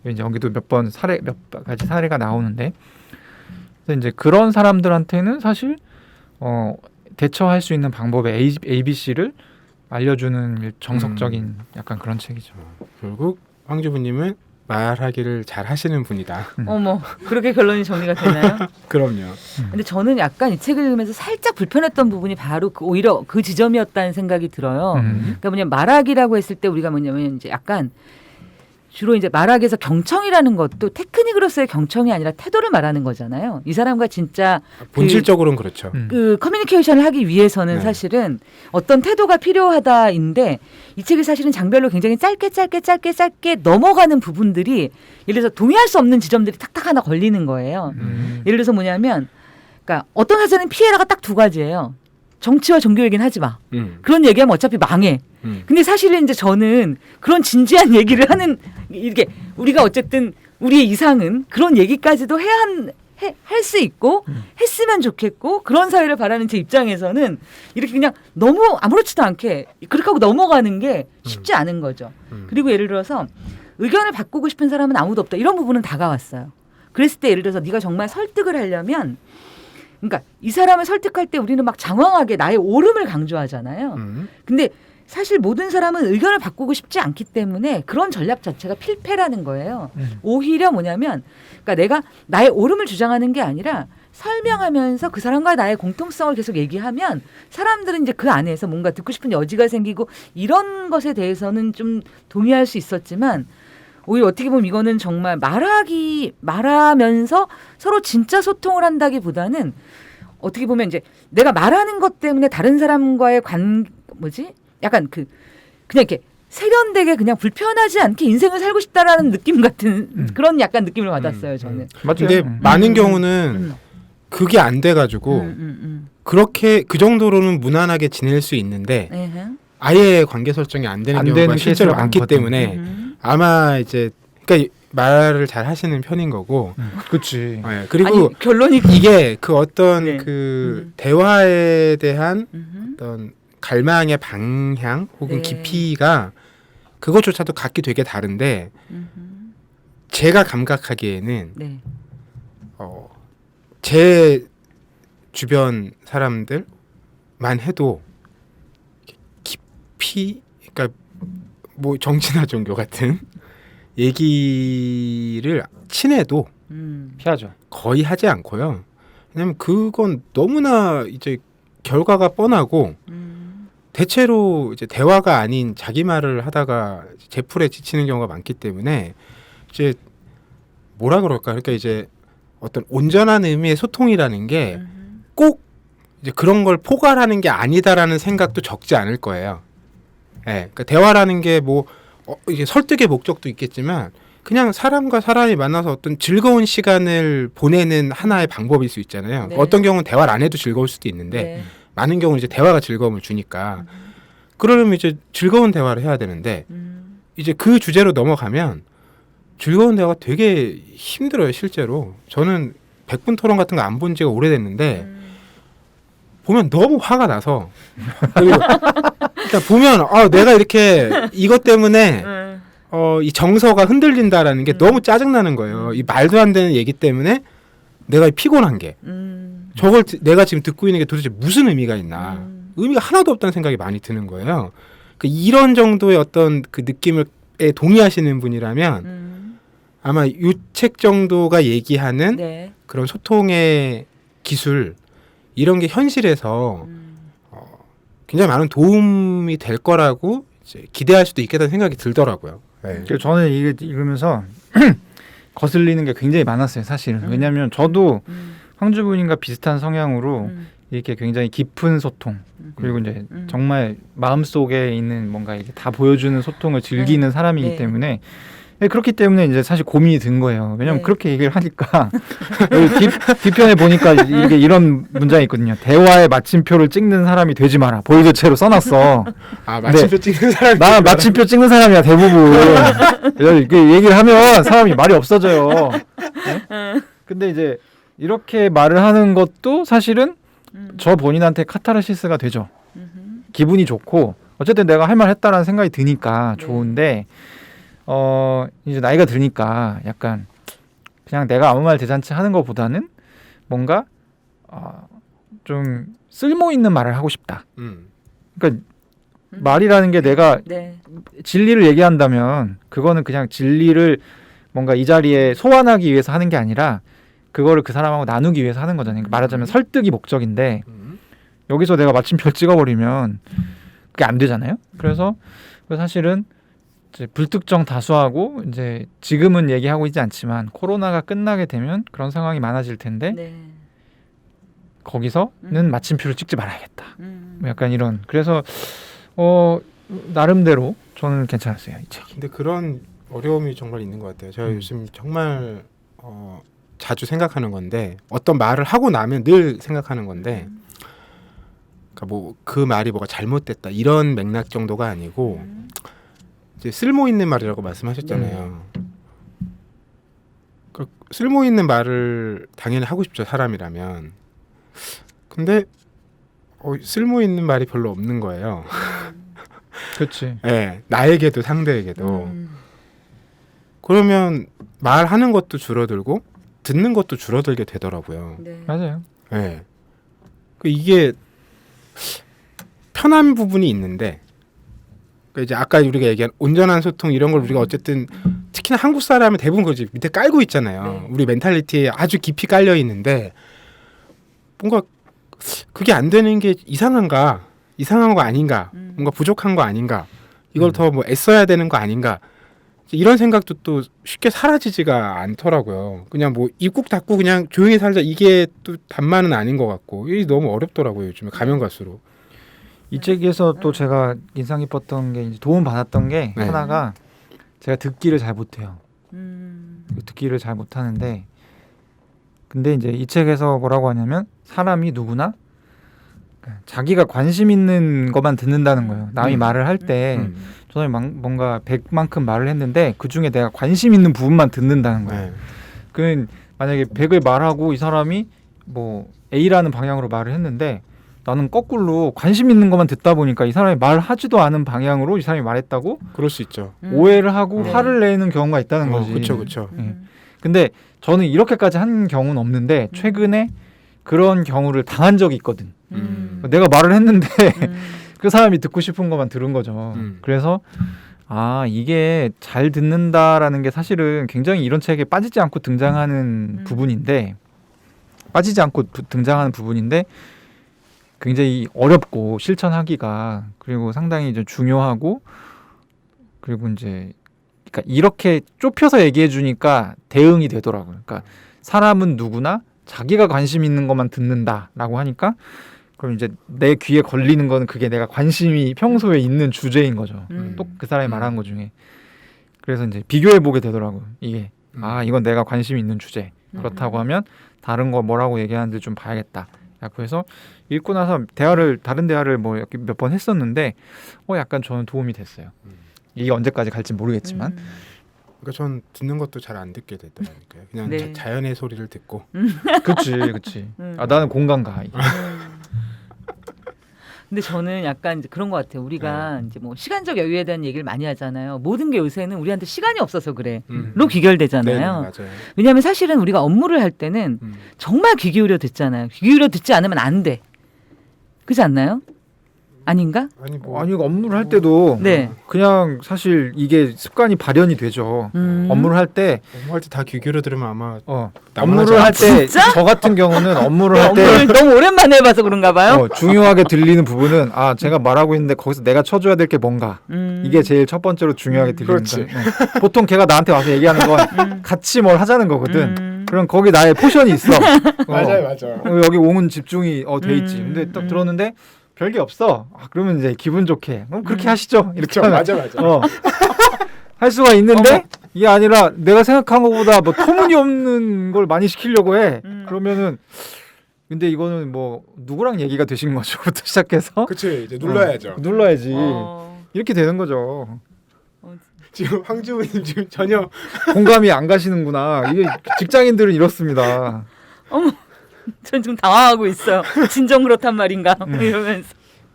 Speaker 3: 이제 여기도 몇 가지 사례가 나오는데 그래서 이제 그런 사람들한테는 사실 대처할 수 있는 방법의 ABC를 알려주는 정석적인 약간 그런 책이죠.
Speaker 1: 결국 황주부님은 말하기를 잘 하시는 분이다.
Speaker 2: 어머, 그렇게 결론이 정리가 되나요?
Speaker 1: 그럼요.
Speaker 2: 근데 저는 약간 이 책을 읽으면서 살짝 불편했던 부분이 바로 오히려 그 지점이었다는 생각이 들어요. 그러니까 뭐냐면 말하기라고 했을 때 우리가 뭐냐면 이제 약간 주로 이제 말하기에서 경청이라는 것도 테크닉으로서의 경청이 아니라 태도를 말하는 거잖아요. 이 사람과 진짜
Speaker 1: 본질적으로는 그렇죠.
Speaker 2: 그 커뮤니케이션을 하기 위해서는
Speaker 1: 네.
Speaker 2: 사실은 어떤 태도가 필요하다인데 이 책이 사실은 장별로 굉장히 짧게 넘어가는 부분들이 예를 들어서 동의할 수 없는 지점들이 탁탁 하나 걸리는 거예요. 예를 들어서 뭐냐면 그러니까 어떤 사전은 피해라가 딱 두 가지예요. 정치와 종교 얘기는 하지 마. 그런 얘기하면 어차피 망해. 근데 사실은 이제 저는 그런 진지한 얘기를 하는 이렇게 우리가 어쨌든 우리의 이상은 그런 얘기까지도 할 수 있고 했으면 좋겠고 그런 사회를 바라는 제 입장에서는 이렇게 그냥 너무 아무렇지도 않게 그렇게 하고 넘어가는 게 쉽지 않은 거죠. 그리고 예를 들어서 의견을 바꾸고 싶은 사람은 아무도 없다. 이런 부분은 다가왔어요. 그랬을 때 예를 들어서 네가 정말 설득을 하려면 그러니까 이 사람을 설득할 때 우리는 막 장황하게 나의 옳음을 강조하잖아요. 근데 사실 모든 사람은 의견을 바꾸고 싶지 않기 때문에 그런 전략 자체가 필패라는 거예요. 오히려 뭐냐면 그러니까 내가 나의 옳음을 주장하는 게 아니라 설명하면서 그 사람과 나의 공통성을 계속 얘기하면 사람들은 이제 그 안에서 뭔가 듣고 싶은 여지가 생기고 이런 것에 대해서는 좀 동의할 수 있었지만 오히려 어떻게 보면 이거는 정말 말하면서 서로 진짜 소통을 한다기보다는 어떻게 보면 이제 내가 말하는 것 때문에 다른 사람과의 약간 그냥 이렇게 세련되게 그냥 불편하지 않게 인생을 살고 싶다라는 느낌 같은 그런 약간 느낌을 받았어요, 저는.
Speaker 3: 맞죠.
Speaker 1: 근데 많은 경우는 그게 안 돼가지고 그렇게 그 정도로는 무난하게 지낼 수 있는데 아예 관계 설정이 안 되는 경우가 실제로 많기 때문에 아마 이제 그러니까 말을 잘 하시는 편인 거고.
Speaker 3: 그렇지.
Speaker 1: 네, 그리고
Speaker 2: 아니, 결론이
Speaker 1: 이게 그 어떤
Speaker 2: 네.
Speaker 1: 그 대화에 대한 어떤 갈망의 방향 혹은
Speaker 2: 네.
Speaker 1: 깊이가 그것조차도 각기 되게 다른데 제가 감각하기에는
Speaker 2: 네.
Speaker 1: 제 주변 사람들만 해도 깊이 그러니까 뭐 정치나 종교 같은 얘기를 친해도
Speaker 3: 피하죠.
Speaker 1: 거의 하지 않고요. 왜냐면 그건 너무나 이제 결과가 뻔하고 대체로 이제 대화가 아닌 자기 말을 하다가 제풀에 지치는 경우가 많기 때문에 이제 뭐라 그럴까? 그러니까 이제 어떤 온전한 의미의 소통이라는 게 꼭 이제 그런 걸 포괄하는 게 아니다라는 생각도 적지 않을 거예요. 예, 그러니까 대화라는 게 뭐 이게 설득의 목적도 있겠지만 그냥 사람과 사람이 만나서 어떤 즐거운 시간을 보내는 하나의 방법일 수 있잖아요.
Speaker 2: 네.
Speaker 1: 어떤 경우는 대화를 안 해도 즐거울 수도 있는데
Speaker 2: 네.
Speaker 1: 많은 경우는 이제 대화가 즐거움을 주니까 그러려면 이제 즐거운 대화를 해야 되는데 이제 그 주제로 넘어가면 즐거운 대화가 되게 힘들어요. 실제로 저는 100분 토론 같은 거 안 본 지가 오래됐는데 보면 너무 화가 나서 그리고 일단 보면 내가 이렇게 이것 때문에 이 정서가 흔들린다라는 게 너무 짜증나는 거예요. 이 말도 안 되는 얘기 때문에 내가 피곤한 게 저걸 내가 지금 듣고 있는 게 도대체 무슨 의미가 있나 의미가 하나도 없다는 생각이 많이 드는 거예요. 이런 정도의 어떤 그 느낌에 동의하시는 분이라면 아마 이 책 정도가 얘기하는
Speaker 2: 네.
Speaker 1: 그런 소통의 기술 이런 게 현실에서 굉장히 많은 도움이 될 거라고 이제 기대할 수도 있겠다는 생각이 들더라고요. 네.
Speaker 3: 그래서 저는 이게 읽으면서 거슬리는 게 굉장히 많았어요. 사실은. 왜냐하면 저도 황주부님과 비슷한 성향으로 이렇게 굉장히 깊은 소통 그리고 이제 정말 마음속에 있는 뭔가 이게 다 보여주는 소통을 즐기는 사람이기
Speaker 2: 네.
Speaker 3: 때문에 그렇기 때문에 이제 사실 고민이 든 거예요. 왜냐하면
Speaker 2: 네.
Speaker 3: 그렇게 얘기를 하니까 여기 뒤편에 보니까 이게 이런 문장이 있거든요. 대화의 마침표를 찍는 사람이 되지 마라. 보이드체로 써놨어.
Speaker 1: 마침표 찍는 사람이
Speaker 3: 나 마침표 찍는 사람이야 대부분. 이렇게 얘기를 하면 사람이 말이 없어져요. 네? 근데 이제 이렇게 말을 하는 것도 사실은 저 본인한테 카타르시스가 되죠. 기분이 좋고 어쨌든 내가 할 말 했다라는 생각이 드니까 좋은데 이제 나이가 드니까 약간 그냥 내가 아무 말 대잔치 하는 것보다는 뭔가 좀 쓸모 있는 말을 하고 싶다. 그러니까 말이라는 게 내가
Speaker 2: 네.
Speaker 3: 진리를 얘기한다면 그거는 그냥 진리를 뭔가 이 자리에 소환하기 위해서 하는 게 아니라 그거를 그 사람하고 나누기 위해서 하는 거잖아요. 그러니까 말하자면 설득이 목적인데 여기서 내가 마침표를 찍어버리면 그게 안 되잖아요. 그래서 사실은 이제 불특정 다수하고 이제 지금은 얘기하고 있지 않지만 코로나가 끝나게 되면 그런 상황이 많아질 텐데
Speaker 2: 네.
Speaker 3: 거기서는 마침표를 찍지 말아야겠다. 약간 이런. 그래서 나름대로 저는 괜찮았어요 이 책이.
Speaker 1: 근데 그런 어려움이 정말 있는 것 같아요. 제가 요즘 정말 자주 생각하는 건데 어떤 말을 하고 나면 늘 생각하는 건데 그러니까 뭐 그 말이 뭐가 잘못됐다 이런 맥락 정도가 아니고 이제 쓸모 있는 말이라고 말씀하셨잖아요. 그 쓸모 있는 말을 당연히 하고 싶죠 사람이라면. 근데 쓸모 있는 말이 별로 없는 거예요.
Speaker 3: 그렇지.
Speaker 1: 네, 나에게도 상대에게도. 그러면 말하는 것도 줄어들고 듣는 것도 줄어들게 되더라고요.
Speaker 2: 네.
Speaker 3: 맞아요.
Speaker 1: 네. 이게 편한 부분이 있는데 이제 아까 우리가 얘기한 온전한 소통 이런 걸 우리가 어쨌든 특히나 한국 사람은 대부분 그지 밑에 깔고 있잖아요.
Speaker 2: 네.
Speaker 1: 우리 멘탈리티에 아주 깊이 깔려 있는데 뭔가 그게 안 되는 게 이상한 거 아닌가, 뭔가 부족한 거 아닌가, 이걸 더 뭐 애써야 되는 거 아닌가 이런 생각도 또 쉽게 사라지지가 않더라고요. 그냥 뭐 입국 닫고 그냥 조용히 살자 이게 또 답만은 아닌 것 같고 이게 너무 어렵더라고요. 요즘에 가면 갈수록.
Speaker 3: 이 책에서 또 제가 인상 깊었던 게 이제 도움 받았던 게
Speaker 1: 네.
Speaker 3: 하나가 제가 듣기를 잘 못해요.
Speaker 2: 음.
Speaker 3: 듣기를 잘 못하는데 근데 이제 이 책에서 뭐라고 하냐면 사람이 누구나 자기가 관심 있는 것만 듣는다는 거예요. 남이 말을 할 때 저는 뭔가 100만큼 말을 했는데 그중에 내가 관심 있는 부분만 듣는다는 거예요.
Speaker 1: 네.
Speaker 3: 그 만약에 100을 말하고 이 사람이 뭐 A라는 방향으로 말을 했는데 나는 거꾸로 관심 있는 것만 듣다 보니까 이 사람이 말하지도 않은 방향으로 이 사람이 말했다고
Speaker 1: 그럴 수 있죠.
Speaker 3: 오해를 하고
Speaker 2: 네.
Speaker 3: 화를 내는 경우가 있다는 거지.
Speaker 1: 그렇죠.
Speaker 3: 근데 저는 이렇게까지 한 경우는 없는데 최근에 그런 경우를 당한 적이 있거든. 내가 말을 했는데 그 사람이 듣고 싶은 것만 들은 거죠. 그래서 이게 잘 듣는다라는 게 사실은 굉장히 이런 책에 빠지지 않고 등장하는 부분인데 굉장히 어렵고 실천하기가 그리고 상당히 좀 중요하고 그리고 이제 그러니까 이렇게 좁혀서 얘기해 주니까 대응이 되더라고요. 그러니까 사람은 누구나 자기가 관심 있는 것만 듣는다라고 하니까 그럼 이제 내 귀에 걸리는 거는 그게 내가 관심이 평소에 있는 주제인 거죠. 또 그 사람이 말하는 것 중에. 그래서 이제 비교해 보게 되더라고요. 이게 이건 내가 관심이 있는 주제. 그렇다고 하면 다른 거 뭐라고 얘기하는지 좀 봐야겠다. 그래서 읽고 나서 다른 대화를 뭐 몇 번 했었는데 약간 저는 도움이 됐어요. 이게 언제까지 갈지 모르겠지만.
Speaker 1: 그러니까 전 듣는 것도 잘 안 듣게 되더라고요. 그냥
Speaker 2: 네.
Speaker 1: 자연의 소리를 듣고.
Speaker 3: 그치. 나는 공감가. 이게.
Speaker 2: 근데 저는 약간 이제 그런 것 같아요. 우리가 이제 뭐 시간적 여유에 대한 얘기를 많이 하잖아요. 모든 게 요새는 우리한테 시간이 없어서 그래.로 귀결되잖아요.
Speaker 1: 네, 맞아요.
Speaker 2: 왜냐하면 사실은 우리가 업무를 할 때는 정말 귀 기울여 듣잖아요. 귀 기울여 듣지 않으면 안 돼. 그렇지 않나요? 아닌가?
Speaker 1: 아니 뭐
Speaker 3: 아니 업무를 할 때도
Speaker 2: 네.
Speaker 3: 그냥 사실 이게 습관이 발현이 되죠. 업무를 할 때
Speaker 1: 업무할 때 다 귀 기울여 들으면 아마
Speaker 3: 업무를 할 때 저 같은 경우는 업무를 할 때
Speaker 2: 업무를 너무 오랜만에 해봐서 그런가 봐요.
Speaker 3: 중요하게 들리는 부분은 제가 말하고 있는데 거기서 내가 쳐줘야 될 게 뭔가 이게 제일 첫 번째로 중요하게 들리는 거예요. 보통 걔가 나한테 와서 얘기하는 건 같이 뭘 하자는 거거든. 그럼 거기 나의 포션이 있어.
Speaker 1: 맞아요.
Speaker 3: 여기 옹은 집중이 돼 있지. 근데 딱 들었는데 별게 없어. 그러면 이제 기분 좋게 그럼 그렇게 하시죠. 이렇게 하면
Speaker 1: 맞아.
Speaker 3: 할 수가 있는데 이게 아니라 내가 생각한 것보다 뭐 터무니없는 걸 많이 시키려고 해. 그러면은 근데 이거는 뭐 누구랑 얘기가 되신 거죠?부터 시작해서
Speaker 1: 그치 이제 눌러야죠.
Speaker 3: 눌러야지. 이렇게 되는 거죠.
Speaker 1: 지금 황주우님 지금 전혀
Speaker 3: 공감이 안 가시는구나. 이게 직장인들은 이렇습니다.
Speaker 2: 어머, 전 지금 당황하고 있어요. 진정 그렇단 말인가 이러면서.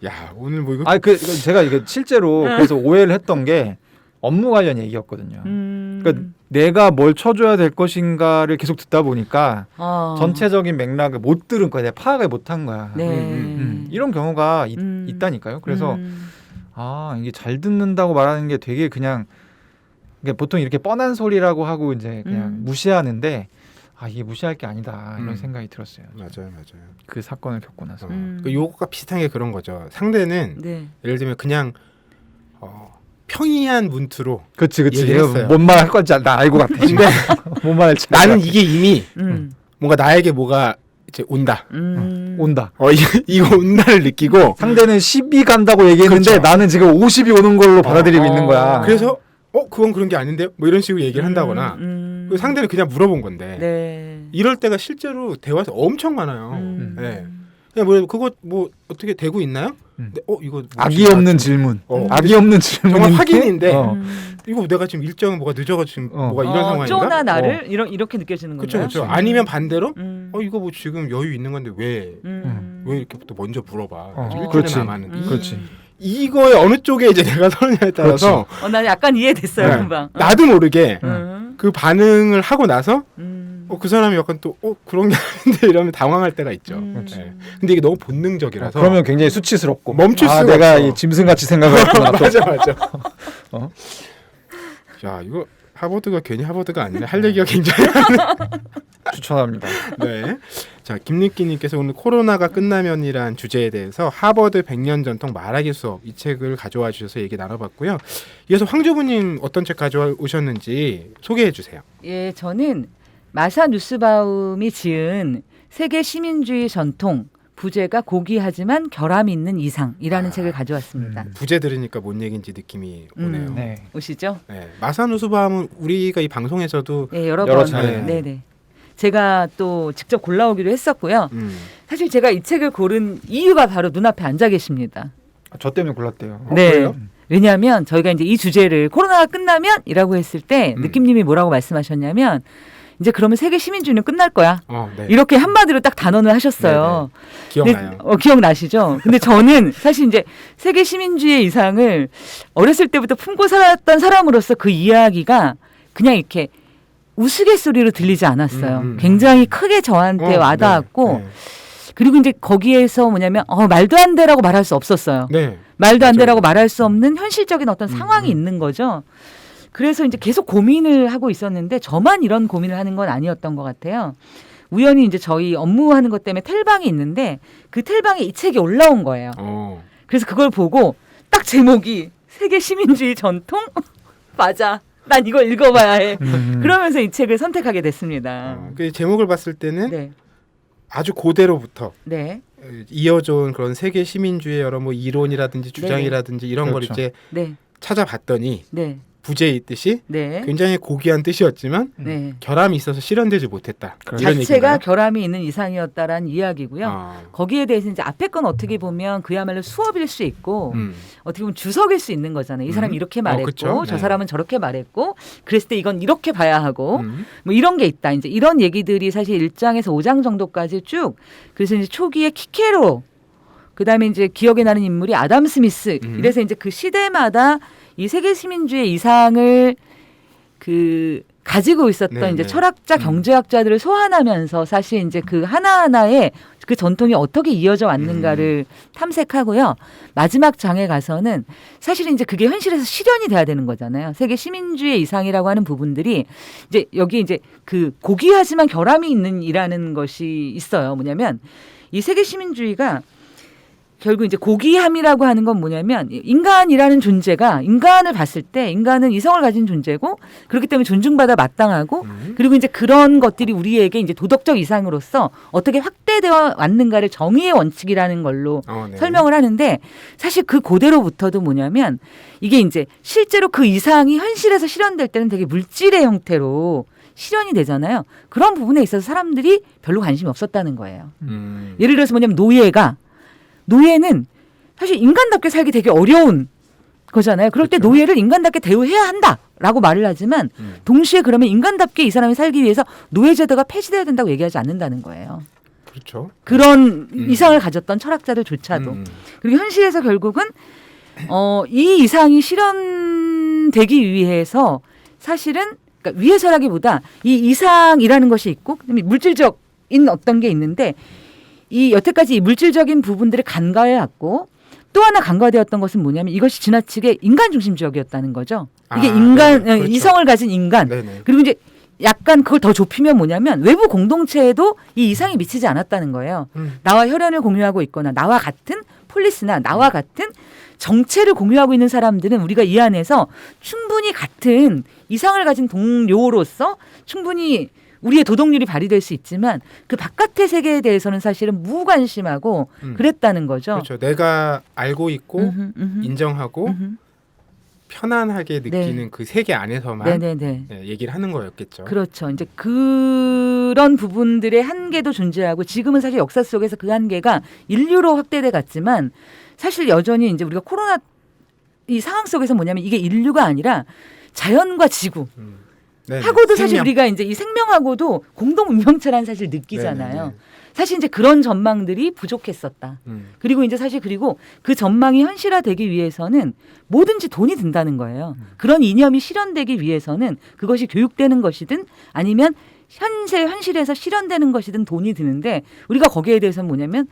Speaker 1: 야 오늘 뭐 이거
Speaker 3: 제가 이게 실제로 그래서 오해를 했던 게 업무 관련 얘기였거든요. 그러니까 내가 뭘 쳐줘야 될 것인가를 계속 듣다 보니까 전체적인 맥락을 못 들은 거야. 내가 파악을 못한 거야.
Speaker 2: 네.
Speaker 3: 이런 경우가 있다니까요. 그래서 이게 잘 듣는다고 말하는 게 되게 그냥 보통 이렇게 뻔한 소리라고 하고 이제 그냥 무시하는데 이게 무시할 게 아니다 이런 생각이 들었어요.
Speaker 1: 맞아요.
Speaker 3: 그 사건을 겪고 나서.
Speaker 1: 요거가 비슷한 게 그런 거죠. 상대는
Speaker 2: 네.
Speaker 1: 예를 들면 그냥 평이한 문투로
Speaker 3: 그치.
Speaker 1: 얘기했어요.
Speaker 3: 뭔 말 할 건지 나 알고 같아. 근데 뭔 말할지
Speaker 1: 나는 이게 이미
Speaker 2: 음.
Speaker 1: 뭔가 나에게 뭐가 이제 온다.
Speaker 3: 온다.
Speaker 1: 이거 온다를 느끼고
Speaker 3: 상대는 10이 간다고 얘기했는데
Speaker 1: 그렇죠.
Speaker 3: 나는 지금 50이 오는 걸로 받아들이고 있는 거야.
Speaker 1: 그래서 그건 그런 게 아닌데요? 뭐 이런 식으로 얘기를 한다거나 그리고 상대는 그냥 물어본 건데
Speaker 2: 네.
Speaker 1: 이럴 때가 실제로 대화에서 엄청 많아요. 네. 그냥 뭐 그거 뭐 어떻게 되고 있나요? 근데 이거
Speaker 3: 악의 없는 질문. 악의 없는 질문.
Speaker 1: 정말 확인인데
Speaker 3: 어.
Speaker 1: 이거 내가 지금 일정 뭐가 늦어가지고 지금 뭐가 이런 상황인가?
Speaker 2: 쪼나 나를 이렇게 느껴지는 건가요?
Speaker 1: 그렇죠. 아니면 반대로 이거 뭐 지금 여유 있는 건데 왜 이렇게 또 먼저 물어봐? 일주일에
Speaker 3: 그렇지.
Speaker 1: 남았는데.
Speaker 3: 그렇지.
Speaker 1: 이거에 어느 쪽에 이제 내가 서느냐에 따라서
Speaker 2: 나 약간 이해됐어요.
Speaker 1: 네.
Speaker 2: 금방.
Speaker 1: 나도 모르게 그 반응을 하고 나서 그 사람이 약간 또 그런 게 아닌데 이러면 당황할 때가 있죠. 네. 근데 이게 너무 본능적이라서
Speaker 3: 그러면 굉장히 수치스럽고
Speaker 1: 멈출 수가
Speaker 3: 내가
Speaker 1: 없어.
Speaker 3: 이 짐승같이 생각을 했구나.
Speaker 1: 맞아. 야 이거 하버드가 괜히 하버드가 아니네. 할 얘기가 굉장히
Speaker 3: 추천합니다.
Speaker 1: 네. 자, 김니끼님께서 오늘 코로나가 끝나면이란 주제에 대해서 하버드 100년 전통 말하기 수업 이 책을 가져와 주셔서 얘기 나눠봤고요. 이어서 황주부님 어떤 책 가져오셨는지 소개해 주세요.
Speaker 2: 예, 저는 마사 누스바움이 지은 세계 시민주의 전통 부제가 고귀하지만 결함이 있는 이상이라는 책을 가져왔습니다.
Speaker 1: 부제 들으니까 뭔 얘기인지 느낌이 오네요.
Speaker 3: 네.
Speaker 2: 오시죠?
Speaker 1: 네. 마사 누스바움은 우리가 이 방송에서도
Speaker 2: 예, 여러
Speaker 3: 여러
Speaker 2: 번.
Speaker 3: 차례.
Speaker 2: 네네. 제가 또 직접 골라오기도 했었고요. 사실 제가 이 책을 고른 이유가 바로 눈앞에 앉아 계십니다.
Speaker 3: 저 때문에 골랐대요.
Speaker 2: 네.
Speaker 3: 그래요?
Speaker 2: 왜냐하면 저희가 이제 이 주제를 코로나가 끝나면이라고 했을 때 느낌님이 뭐라고 말씀하셨냐면 이제 그러면 세계 시민주의는 끝날 거야.
Speaker 1: 네.
Speaker 2: 이렇게 한마디로 딱 단언을 하셨어요.
Speaker 1: 기억나요.
Speaker 2: 근데, 기억나시죠? 근데 저는 사실 이제 세계 시민주의의 이상을 어렸을 때부터 품고 살았던 사람으로서 그 이야기가 그냥 이렇게 우스갯소리로 들리지 않았어요. 굉장히 크게 저한테 와닿았고
Speaker 1: 네.
Speaker 2: 그리고 이제 거기에서 뭐냐면 말도 안 되라고 말할 수 없었어요.
Speaker 1: 네.
Speaker 2: 말도 안 되라고 말할 수 없는 현실적인 어떤 상황이 있는 거죠. 그래서 이제 계속 고민을 하고 있었는데 저만 이런 고민을 하는 건 아니었던 것 같아요. 우연히 이제 저희 업무하는 것 때문에 텔방이 있는데 그 텔방에 이 책이 올라온 거예요. 그래서 그걸 보고 딱 제목이 세계 시민주의 전통? 맞아. 난 이걸 읽어봐야 해. 그러면서 이 책을 선택하게 됐습니다.
Speaker 1: 그 제목을 봤을 때는
Speaker 2: 네.
Speaker 1: 아주 고대로부터
Speaker 2: 네.
Speaker 1: 이어져 온 그런 세계 시민주의 여러 뭐 이론이라든지 주장이라든지 이런 걸
Speaker 3: 그렇죠.
Speaker 1: 이제
Speaker 2: 네.
Speaker 1: 찾아봤더니
Speaker 2: 네.
Speaker 1: 부제에 있듯이
Speaker 2: 네.
Speaker 1: 굉장히 고귀한 뜻이었지만
Speaker 2: 네.
Speaker 1: 결함이 있어서 실현되지 못했다.
Speaker 3: 그렇죠.
Speaker 1: 이런
Speaker 2: 자체가
Speaker 1: 얘기인가요?
Speaker 2: 결함이 있는 이상이었다라는 이야기고요. 거기에 대해서 이제 앞에 건 어떻게 보면 그야말로 수업일 수 있고 어떻게 보면 주석일 수 있는 거잖아요. 이 사람이 이렇게 말했고
Speaker 1: 그쵸?
Speaker 2: 저
Speaker 1: 네.
Speaker 2: 사람은 저렇게 말했고 그랬을 때 이건 이렇게 봐야 하고 뭐 이런 게 있다. 이제 이런 얘기들이 사실 1장에서 5장 정도까지 쭉 그래서 이제 초기에 키케로 그다음에 이제 기억에 나는 인물이 아담 스미스 이래서 이제 그 시대마다 이 세계 시민주의 이상을 그 가지고 있었던
Speaker 1: 네,
Speaker 2: 이제
Speaker 1: 네.
Speaker 2: 철학자, 경제학자들을 소환하면서 사실 이제 그 하나하나의 그 전통이 어떻게 이어져 왔는가를 탐색하고요. 마지막 장에 가서는 사실 이제 그게 현실에서 실현이 돼야 되는 거잖아요. 세계 시민주의 이상이라고 하는 부분들이 이제 여기 이제 그 고귀하지만 결함이 있는 이라는 것이 있어요. 뭐냐면 이 세계 시민주의가 결국 이제 고귀함이라고 하는 건 뭐냐면 인간이라는 존재가 인간을 봤을 때 인간은 이성을 가진 존재고 그렇기 때문에 존중받아 마땅하고 그리고 이제 그런 것들이 우리에게 이제 도덕적 이상으로서 어떻게 확대되어 왔는가를 정의의 원칙이라는 걸로
Speaker 1: 네.
Speaker 2: 설명을 하는데 사실 그 고대로부터도 뭐냐면 이게 이제 실제로 그 이상이 현실에서 실현될 때는 되게 물질의 형태로 실현이 되잖아요. 그런 부분에 있어서 사람들이 별로 관심이 없었다는 거예요. 예를 들어서 뭐냐면 노예는 사실 인간답게 살기 되게 어려운 거잖아요. 그럴 때
Speaker 1: 그렇죠.
Speaker 2: 노예를 인간답게 대우해야 한다라고 말을 하지만 동시에 그러면 인간답게 이 사람이 살기 위해서 노예제도가 폐지되어야 된다고 얘기하지 않는다는 거예요.
Speaker 1: 그렇죠.
Speaker 2: 그런 이상을 가졌던 철학자들조차도. 그리고 현실에서 결국은 이 이상이 실현되기 위해서 사실은 그러니까 위해서라기보다 이 이상이라는 것이 있고 그다음에 물질적인 어떤 게 있는데 이 여태까지 이 물질적인 부분들을 간과해왔고 또 하나 간과되었던 것은 뭐냐면 이것이 지나치게 인간 중심적이었다는 거죠. 이게 인간
Speaker 1: 네, 그렇죠.
Speaker 2: 이성을 가진 인간
Speaker 1: 네네.
Speaker 2: 그리고 이제 약간 그걸 더 좁히면 뭐냐면 외부 공동체에도 이 이상이 미치지 않았다는 거예요. 나와 혈연을 공유하고 있거나 나와 같은 폴리스나 나와 같은 정체를 공유하고 있는 사람들은 우리가 이 안에서 충분히 같은 이상을 가진 동료로서 충분히 우리의 도덕률이 발휘될 수 있지만 그 바깥의 세계에 대해서는 사실은 무관심하고 그랬다는 거죠.
Speaker 1: 그렇죠. 내가 알고 있고 인정하고 편안하게 느끼는
Speaker 2: 네.
Speaker 1: 그 세계 안에서만
Speaker 2: 네네네.
Speaker 1: 네, 얘기를 하는 거였겠죠.
Speaker 2: 그렇죠. 이제 그런 부분들의 한계도 존재하고 지금은 사실 역사 속에서 그 한계가 인류로 확대돼 갔지만 사실 여전히 이제 우리가 코로나 이 상황 속에서 뭐냐면 이게 인류가 아니라 자연과 지구
Speaker 1: 네네.
Speaker 2: 하고도 사실
Speaker 1: 생명.
Speaker 2: 우리가 이제 이 생명하고도 공동 운명체라는 사실 느끼잖아요.
Speaker 1: 네네네.
Speaker 2: 사실 이제 그런 전망들이 부족했었다. 그리고 이제 사실 그리고 그 전망이 현실화되기 위해서는 뭐든지 돈이 든다는 거예요. 그런 이념이 실현되기 위해서는 그것이 교육되는 것이든 아니면 현실에서 실현되는 것이든 돈이 드는데 우리가 거기에 대해서는 뭐냐면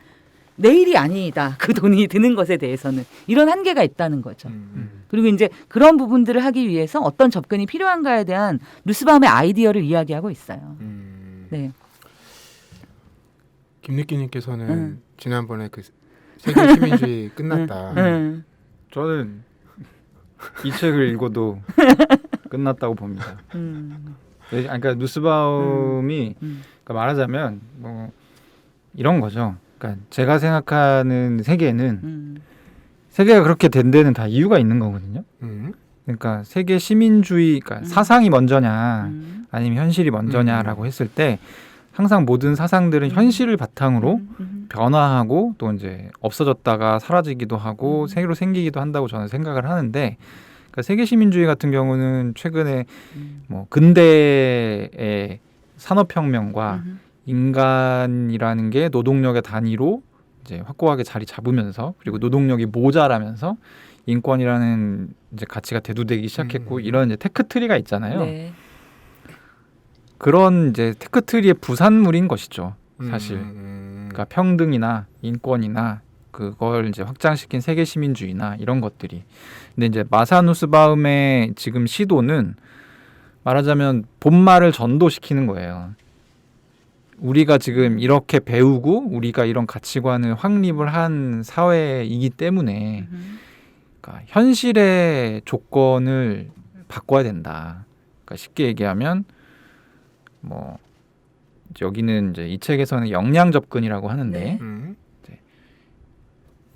Speaker 2: 내일이 아니다. 그 돈이 드는 것에 대해서는 이런 한계가 있다는 거죠. 그리고 이제 그런 부분들을 하기 위해서 어떤 접근이 필요한가에 대한 누스바움의 아이디어를 이야기하고 있어요. 네.
Speaker 1: 김느끼님께서는 지난번에 그 세계 시민주의 끝났다.
Speaker 3: 저는 이 책을 읽어도 끝났다고 봅니다. 그러니까 누스바움이 그러니까 말하자면 뭐 이런 거죠. 그러니까 제가 생각하는 세계는 세계가 그렇게 된 데는 다 이유가 있는 거거든요. 그러니까 세계 시민주의, 그러니까 사상이 먼저냐 아니면 현실이 먼저냐라고 했을 때 항상 모든 사상들은 현실을 바탕으로 변화하고 또 이제 없어졌다가 사라지기도 하고 새로 생기기도 한다고 저는 생각을 하는데, 그러니까 세계 시민주의 같은 경우는 최근에 뭐 근대의 산업혁명과 인간이라는 게 노동력의 단위로 이제 확고하게 자리 잡으면서 그리고 노동력이 모자라면서 인권이라는 이제 가치가 대두되기 시작했고 이런 이제 테크트리가 있잖아요.
Speaker 2: 네.
Speaker 3: 그런 이제 테크트리의 부산물인 것이죠, 사실. 그러니까 평등이나 인권이나 그걸 이제 확장시킨 세계 시민주의나 이런 것들이. 근데 이제 마사 누스바움의 지금 시도는 말하자면 본말을 전도시키는 거예요. 우리가 지금 이렇게 배우고 우리가 이런 가치관을 확립을 한 사회이기 때문에 그러니까 현실의 조건을 바꿔야 된다. 그러니까 쉽게 얘기하면 뭐 여기는 이제 이 책에서는 역량 접근이라고 하는데
Speaker 2: 네.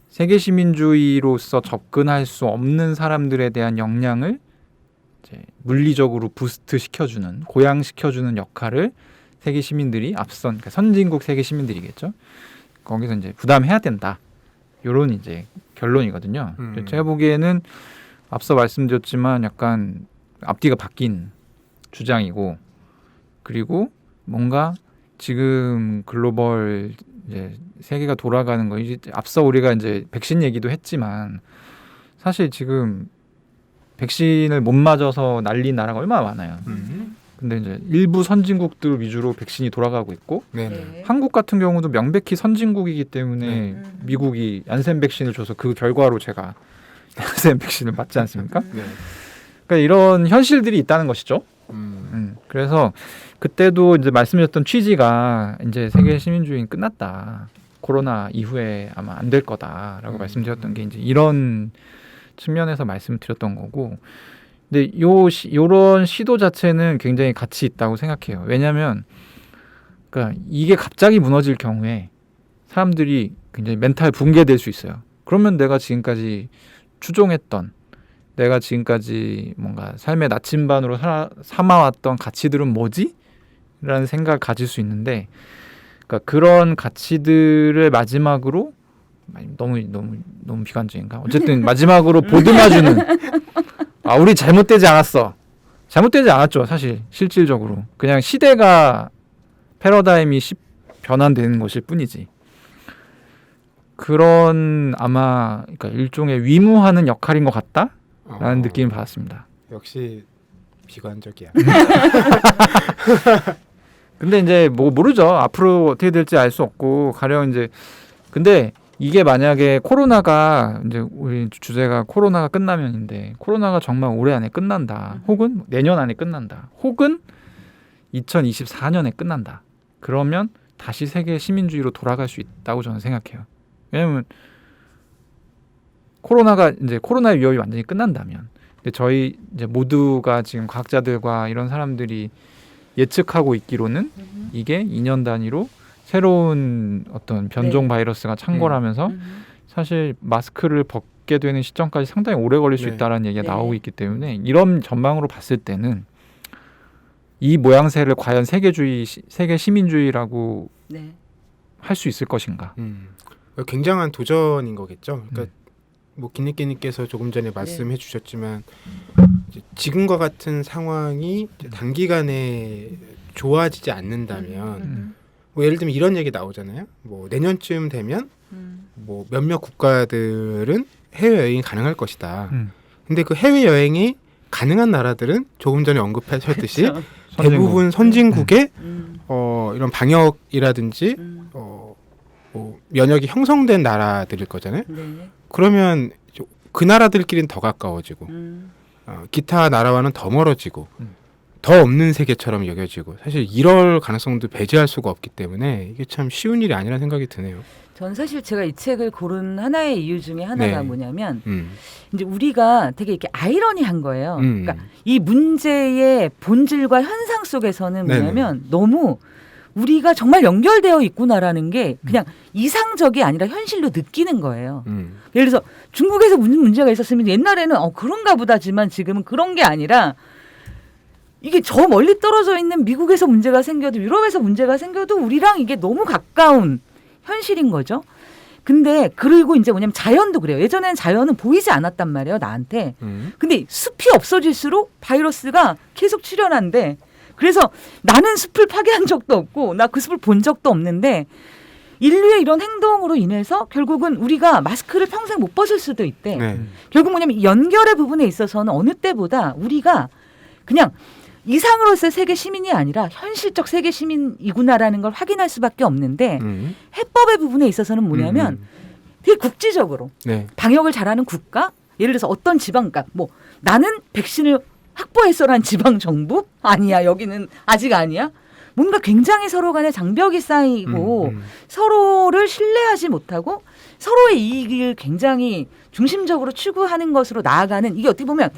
Speaker 3: 세계 시민주의로서 접근할 수 없는 사람들에 대한 역량을 이제 물리적으로 부스트 시켜주는 고양시켜주는 역할을 세계 시민들이 앞선 그러니까 선진국 세계 시민들이겠죠. 거기서 이제 부담해야 된다. 이런 이제 결론이거든요. 제가 보기에는 앞서 말씀드렸지만 약간 앞뒤가 바뀐 주장이고 그리고 뭔가 지금 글로벌 이제 세계가 돌아가는 거 이제 앞서 우리가 이제 백신 얘기도 했지만 사실 지금 백신을 못 맞아서 난리 나라가 얼마나 많아요. 근데 이제 일부 선진국들 위주로 백신이 돌아가고 있고
Speaker 1: 네.
Speaker 3: 한국 같은 경우도 명백히 선진국이기 때문에
Speaker 1: 네.
Speaker 3: 미국이 얀센 백신을 줘서 그 결과로 제가 얀센 백신을 맞지 않습니까?
Speaker 1: 네.
Speaker 3: 그러니까 이런 현실들이 있다는 것이죠. 그래서 그때도 이제 말씀드렸던 취지가 이제 세계 시민주의는 끝났다. 코로나 이후에 아마 안 될 거다라고 말씀드렸던 게 이제 이런 측면에서 말씀드렸던 거고. 근데 요런 시도 자체는 굉장히 가치 있다고 생각해요. 왜냐하면 그러니까 이게 갑자기 무너질 경우에 사람들이 굉장히 멘탈 붕괴될 수 있어요. 그러면 내가 지금까지 추종했던 내가 지금까지 뭔가 삶의 나침반으로 삼아왔던 가치들은 뭐지? 라는 생각을 가질 수 있는데 그러니까 그런 가치들을 마지막으로 너무 비관적인가? 어쨌든 마지막으로 보듬어주는 우리 잘못되지 않았어. 잘못되지 않았죠. 사실 실질적으로 그냥 시대가 패러다임이 변환되는 것일 뿐이지. 그런 아마 그러니까 일종의 위무하는 역할인 것 같다라는 느낌을 받았습니다.
Speaker 1: 역시 비관적이야.
Speaker 3: 근데 이제 뭐 모르죠. 앞으로 어떻게 될지 알 수 없고 가령 이제 근데 이게 만약에 코로나가 이제 우리 주제가 코로나가 끝나면인데 코로나가 정말 올해 안에 끝난다. 혹은 내년 안에 끝난다. 혹은 2024년에 끝난다. 그러면 다시 세계 시민주의로 돌아갈 수 있다고 저는 생각해요. 왜냐면 코로나가 이제 코로나의 위협이 완전히 끝난다면 근데 저희 이제 모두가 지금 과학자들과 이런 사람들이 예측하고 있기로는 이게 2년 단위로 새로운 어떤 변종 바이러스가 창궐하면서 사실 마스크를 벗게 되는 시점까지 상당히 오래 걸릴 수 있다는 얘기가 나오고 있기 때문에 이런 전망으로 봤을 때는 이 모양새를 과연 세계 시민주의라고 할 수 있을 것인가?
Speaker 1: 굉장한 도전인 거겠죠. 그러니까 뭐 김니께님께서 조금 전에 말씀해 주셨지만 지금과 같은 상황이 단기간에 좋아지지 않는다면 뭐 예를 들면 이런 얘기 나오잖아요. 뭐 내년쯤 되면 뭐 몇몇 국가들은 해외 여행이 가능할 것이다. 근데 그 해외 여행이 가능한 나라들은 조금 전에 언급하셨듯이
Speaker 2: 그렇죠.
Speaker 1: 대부분 선진국의 이런 방역이라든지 뭐 면역이 형성된 나라들일 거잖아요. 그러면 그 나라들끼리는 더 가까워지고 기타 나라와는 더 멀어지고 더 없는 세계처럼 여겨지고 사실 이럴 가능성도 배제할 수가 없기 때문에 이게 참 쉬운 일이 아니라는 생각이 드네요.
Speaker 2: 전 사실 제가 이 책을 고른 하나의 이유 중에 하나가 뭐냐면 이제 우리가 되게 이렇게 아이러니한 거예요. 그러니까 이 문제의 본질과 현상 속에서는 뭐냐면 너무 우리가 정말 연결되어 있구나라는 게 그냥 이상적이 아니라 현실로 느끼는 거예요. 예를 들어서 중국에서 무슨 문제가 있었으면 옛날에는 그런가 보다지만 지금은 그런 게 아니라 이게 저 멀리 떨어져 있는 미국에서 문제가 생겨도 유럽에서 문제가 생겨도 우리랑 이게 너무 가까운 현실인 거죠. 근데 그리고 이제 뭐냐면 자연도 그래요. 예전에는 자연은 보이지 않았단 말이에요, 나한테. 근데 숲이 없어질수록 바이러스가 계속 출현한대. 그래서 나는 숲을 파괴한 적도 없고 나 그 숲을 본 적도 없는데 인류의 이런 행동으로 인해서 결국은 우리가 마스크를 평생 못 벗을 수도 있대. 결국 뭐냐면 연결의 부분에 있어서는 어느 때보다 우리가 그냥 이상으로서의 세계 시민이 아니라 현실적 세계 시민이구나라는 걸 확인할 수밖에 없는데 해법의 부분에 있어서는 뭐냐면 되게 국지적으로 방역을 잘하는 국가 예를 들어서 어떤 지방 그러니까 뭐 나는 백신을 확보했어라는 지방 정부 아니야 여기는 아직 아니야 뭔가 굉장히 서로 간에 장벽이 쌓이고 서로를 신뢰하지 못하고 서로의 이익을 굉장히 중심적으로 추구하는 것으로 나아가는 이게 어떻게 보면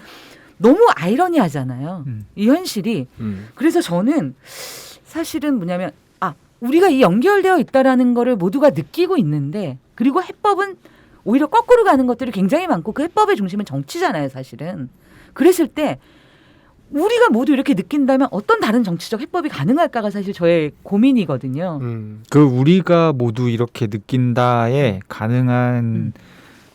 Speaker 2: 너무 아이러니하잖아요. 이 현실이. 그래서 저는 사실은 뭐냐면 우리가 이 연결되어 있다라는 거를 모두가 느끼고 있는데 그리고 해법은 오히려 거꾸로 가는 것들이 굉장히 많고 그 해법의 중심은 정치잖아요, 사실은. 그랬을 때 우리가 모두 이렇게 느낀다면 어떤 다른 정치적 해법이 가능할까가 사실 저의 고민이거든요.
Speaker 3: 그 우리가 모두 이렇게 느낀다에 가능한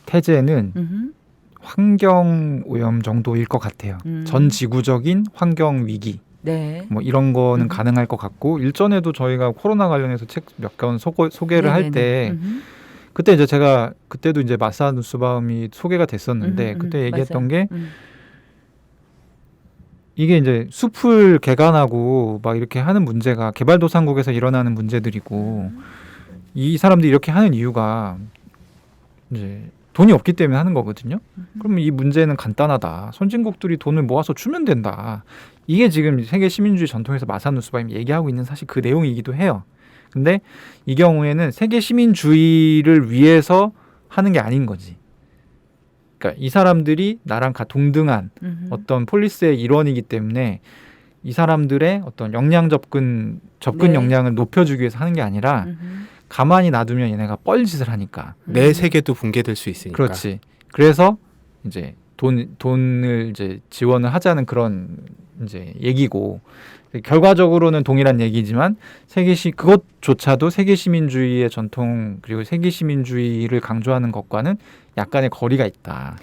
Speaker 3: 태제는 환경 오염 정도일 것 같아요. 전 지구적인 환경 위기.
Speaker 2: 네.
Speaker 3: 뭐 이런 거는 가능할 것 같고 일전에도 저희가 코로나 관련해서 책 몇 권 소개를 할 때 그때 이제 제가 그때도 이제 마사누스바움이 소개가 됐었는데 그때 얘기했던 게 이게 이제 숲을 개간하고 막 이렇게 하는 문제가 개발도상국에서 일어나는 문제들이고 이 사람들이 이렇게 하는 이유가 이제 돈이 없기 때문에 하는 거거든요. 그러면 이 문제는 간단하다. 선진국들이 돈을 모아서 주면 된다. 이게 지금 세계 시민주의 전통에서 마사누스바임이 얘기하고 있는 사실 그 내용이기도 해요. 근데 이 경우에는 세계 시민주의를 위해서 하는 게 아닌 거지. 그러니까 이 사람들이 나랑 동등한 어떤 폴리스의 일원이기 때문에 이 사람들의 어떤 역량 접근
Speaker 2: 네.
Speaker 3: 역량을 높여주기 위해서 하는 게 아니라 가만히 놔두면 얘네가 뻘짓을 하니까.
Speaker 1: 내 세계도 붕괴될 수 있으니까.
Speaker 3: 그렇지. 그래서 이제 돈을 이제 지원을 하자는 그런 이제 얘기고 결과적으로는 동일한 얘기지만 그것조차도 세계 시민주의의 전통 그리고 세계 시민주의를 강조하는 것과는 약간의 거리가 있다.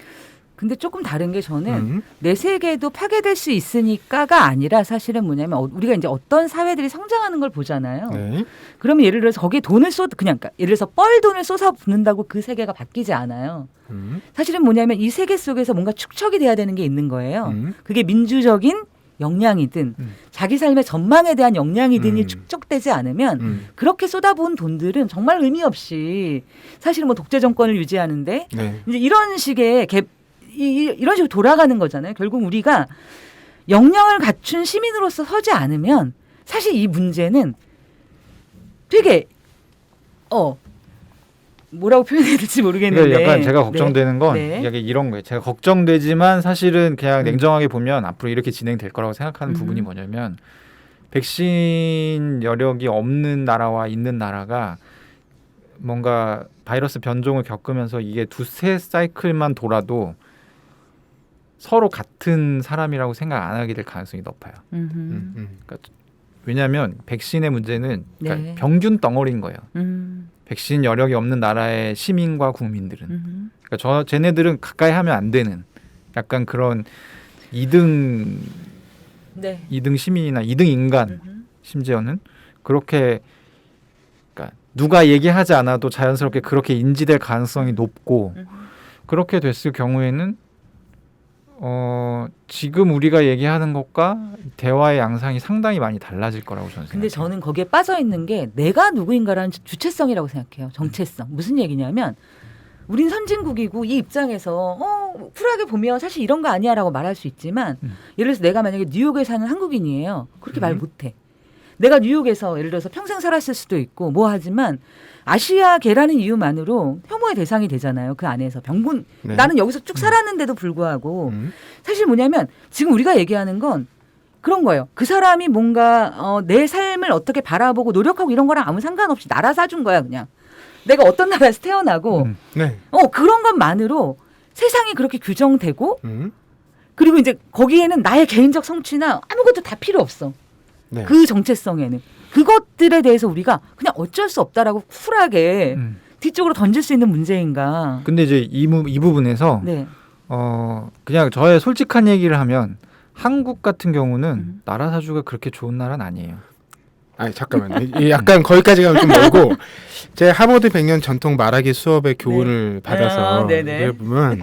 Speaker 2: 근데 조금 다른 게 저는 내 세계도 파괴될 수 있으니까가 아니라 사실은 뭐냐면 우리가 이제 어떤 사회들이 성장하는 걸 보잖아요.
Speaker 1: 네.
Speaker 2: 그러면 예를 들어서 거기에 돈을 그러니까 예를 들어서 뻘돈을 쏟아 붓는다고 그 세계가 바뀌지 않아요. 사실은 뭐냐면 이 세계 속에서 뭔가 축적이 돼야 되는 게 있는 거예요. 그게 민주적인 역량이든 자기 삶의 전망에 대한 역량이든이 축적되지 않으면 그렇게 쏟아부은 돈들은 정말 의미 없이 사실은 뭐 독재 정권을 유지하는데
Speaker 1: 네.
Speaker 2: 이제 이런 식의 이런 식으로 돌아가는 거잖아요. 결국 우리가 역량을 갖춘 시민으로서 서지 않으면 사실 이 문제는 되게 뭐라고 표현해야 될지 모르겠는데
Speaker 3: 그러니까 약간 제가 걱정되는 건
Speaker 2: 네.
Speaker 3: 이게 이런 거예요. 제가 걱정되지만 사실은 그냥 냉정하게 보면 앞으로 이렇게 진행될 거라고 생각하는 부분이 뭐냐면 백신 여력이 없는 나라와 있는 나라가 뭔가 바이러스 변종을 겪으면서 이게 두세 사이클만 돌아도 서로 같은 사람이라고 생각 안 하게 될 가능성이 높아요. 그러니까 왜냐하면 백신의 문제는 그러니까
Speaker 2: 네.
Speaker 3: 병균 덩어리인 거예요. 백신 여력이 없는 나라의 시민과 국민들은 그러니까 쟤네들은 가까이 하면 안 되는 약간 그런 2등
Speaker 2: 네.
Speaker 3: 2등 시민이나 2등 인간 심지어는 그렇게 그러니까 누가 얘기하지 않아도 자연스럽게 그렇게 인지될 가능성이 높고 그렇게 됐을 경우에는 지금 우리가 얘기하는 것과 대화의 양상이 상당히 많이 달라질 거라고 저는 생각해요.
Speaker 2: 근데 저는 거기에 빠져 있는 게 내가 누구인가라는 주체성이라고 생각해요. 정체성. 무슨 얘기냐면 우린 선진국이고 이 입장에서 쿨하게 보면 사실 이런 거 아니야라고 말할 수 있지만 예를 들어서 내가 만약에 뉴욕에 사는 한국인이에요. 그렇게 말 못해. 내가 뉴욕에서 예를 들어서 평생 살았을 수도 있고 뭐 하지만 아시아계라는 이유만으로 혐오의 대상이 되잖아요. 그 안에서 병분
Speaker 1: 네.
Speaker 2: 나는 여기서 쭉 살았는데도 불구하고 사실 뭐냐면 지금 우리가 얘기하는 건 그런 거예요. 그 사람이 뭔가 내 삶을 어떻게 바라보고 노력하고 이런 거랑 아무 상관없이 나라 사준 거야 그냥. 내가 어떤 나라에서 태어나고
Speaker 1: 네.
Speaker 2: 그런 것만으로 세상이 그렇게 규정되고
Speaker 1: 음.
Speaker 2: 그리고 이제 거기에는 나의 개인적 성취나 아무것도 다 필요 없어.
Speaker 1: 네.
Speaker 2: 그 정체성에는. 그것들에 대해서 우리가 그냥 어쩔 수 없다라고 쿨하게 뒤쪽으로 던질 수 있는 문제인가.
Speaker 3: 근데 이제 이 부분에서
Speaker 2: 네.
Speaker 3: 그냥 저의 솔직한 얘기를 하면 한국 같은 경우는 나라 사주가 그렇게 좋은 나라는 아니에요.
Speaker 1: 아니 잠깐만요. 약간 거기까지 가면 좀 멀고 제 하버드 100년 전통 말하기 수업의 교훈을 받아서
Speaker 2: 네네.
Speaker 1: 이걸 보면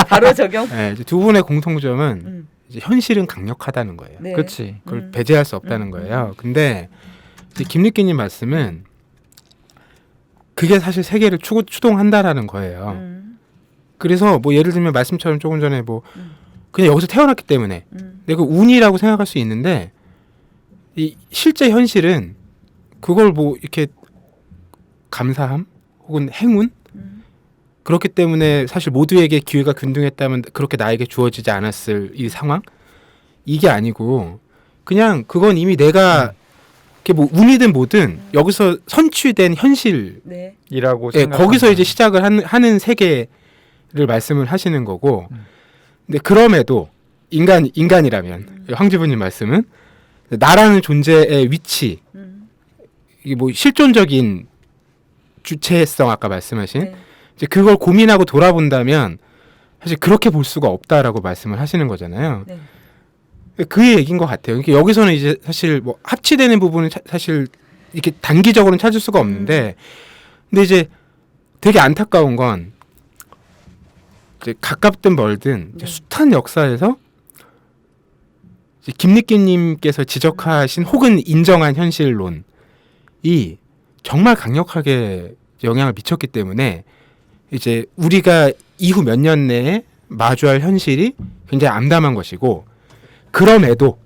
Speaker 2: 바로 적용.
Speaker 1: 네, 이제 두 분의 공통점은 이제 현실은 강력하다는 거예요.
Speaker 2: 네.
Speaker 3: 그렇지.
Speaker 1: 그걸 배제할 수 없다는 거예요. 근데 이제 김립기님 말씀은 그게 사실 세계를 추동한다라는 거예요. 그래서 뭐 예를 들면 말씀처럼 조금 전에 뭐 그냥 여기서 태어났기 때문에 내가 운이라고 생각할 수 있는데 이 실제 현실은 그걸 뭐 이렇게 감사함 혹은 행운 그렇기 때문에 사실 모두에게 기회가 균등했다면 그렇게 나에게 주어지지 않았을 이 상황 이게 아니고 그냥 그건 이미 내가 이게 뭐 운이든 뭐든 여기서 선취된 현실
Speaker 2: 네.
Speaker 3: 이라고
Speaker 1: 거기서 이제 시작을 하는 세계를 말씀을 하시는 거고 근데 그럼에도 인간이라면 황지부님 말씀은 나라는 존재의 위치 이게 뭐 실존적인 주체성 아까 말씀하신
Speaker 2: 네.
Speaker 1: 이제 그걸 고민하고 돌아본다면 사실 그렇게 볼 수가 없다라고 말씀을 하시는 거잖아요.
Speaker 2: 네.
Speaker 1: 그 얘기인 것 같아요. 그러니까 여기서는 이제 사실 뭐 합치되는 부분은 사실 이렇게 단기적으로는 찾을 수가 없는데, 근데 이제 되게 안타까운 건 이제 가깝든 멀든 이제 숱한 역사에서 이제 김니끼님께서 지적하신 혹은 인정한 현실론이 정말 강력하게 영향을 미쳤기 때문에 이제 우리가 이후 몇 년 내에 마주할 현실이 굉장히 암담한 것이고 그럼에도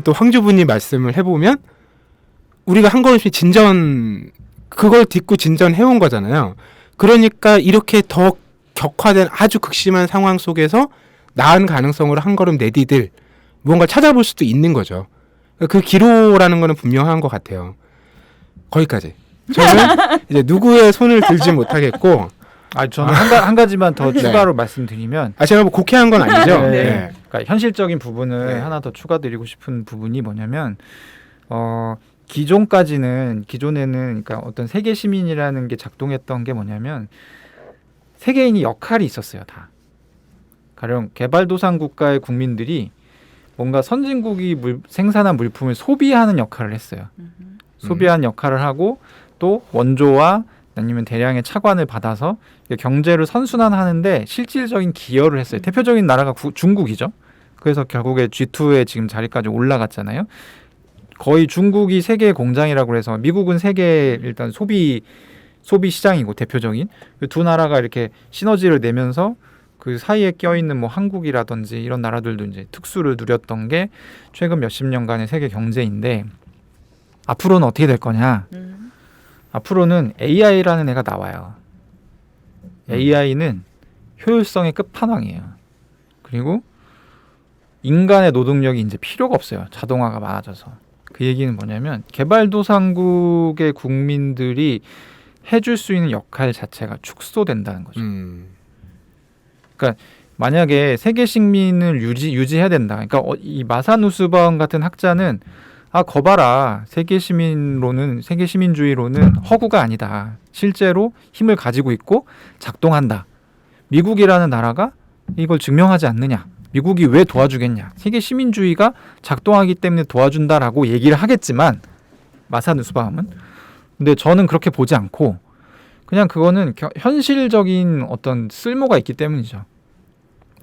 Speaker 1: 또 황주부님 말씀을 해보면 우리가 한 걸음씩 그걸 딛고 진전해온 거잖아요. 그러니까 이렇게 더 격화된 아주 극심한 상황 속에서 나은 가능성으로 한 걸음 내디딜 무언가 찾아볼 수도 있는 거죠. 그 기로라는 거는 분명한 것 같아요. 거기까지. 저는 이제 누구의 손을 들지 못하겠고
Speaker 3: 저는 한 가지만 더 추가로 말씀드리면
Speaker 1: 제가 뭐 곡해한 건 아니죠.
Speaker 3: 네.
Speaker 1: 네.
Speaker 3: 그러니까 현실적인 부분을
Speaker 1: 네.
Speaker 3: 하나 더 추가드리고 싶은 부분이 뭐냐면 기존에는 그러니까 어떤 세계 시민이라는 게 작동했던 게 뭐냐면 세계인이 역할이 있었어요. 다. 가령 개발도상 국가의 국민들이 뭔가 선진국이 생산한 물품을 소비하는 역할을 했어요. 소비하는 역할을 하고 또 원조와 아니면 대량의 차관을 받아서 경제를 선순환하는데 실질적인 기여를 했어요. 대표적인 나라가 중국이죠. 그래서 결국에 G2에 지금 자리까지 올라갔잖아요. 거의 중국이 세계의 공장이라고 해서 미국은 세계 일단 소비 시장이고 대표적인 그 두 나라가 이렇게 시너지를 내면서 그 사이에 껴있는 뭐 한국이라든지 이런 나라들도 이제 특수를 누렸던 게 최근 몇십 년간의 세계 경제인데 앞으로는 어떻게 될 거냐? 앞으로는 AI라는 애가 나와요. AI는 효율성의 끝판왕이에요. 그리고 인간의 노동력이 이제 필요가 없어요. 자동화가 많아져서. 그 얘기는 뭐냐면 개발도상국의 국민들이 해줄 수 있는 역할 자체가 축소된다는 거죠. 그러니까 만약에 세계 식민을 유지해야 된다. 그러니까 이 마사누스바움 같은 학자는 거봐라. 세계 시민주의로는 허구가 아니다. 실제로 힘을 가지고 있고 작동한다. 미국이라는 나라가 이걸 증명하지 않느냐. 미국이 왜 도와주겠냐. 세계 시민주의가 작동하기 때문에 도와준다라고 얘기를 하겠지만 마사누스바움은 근데 저는 그렇게 보지 않고 그냥 그거는 현실적인 어떤 쓸모가 있기 때문이죠.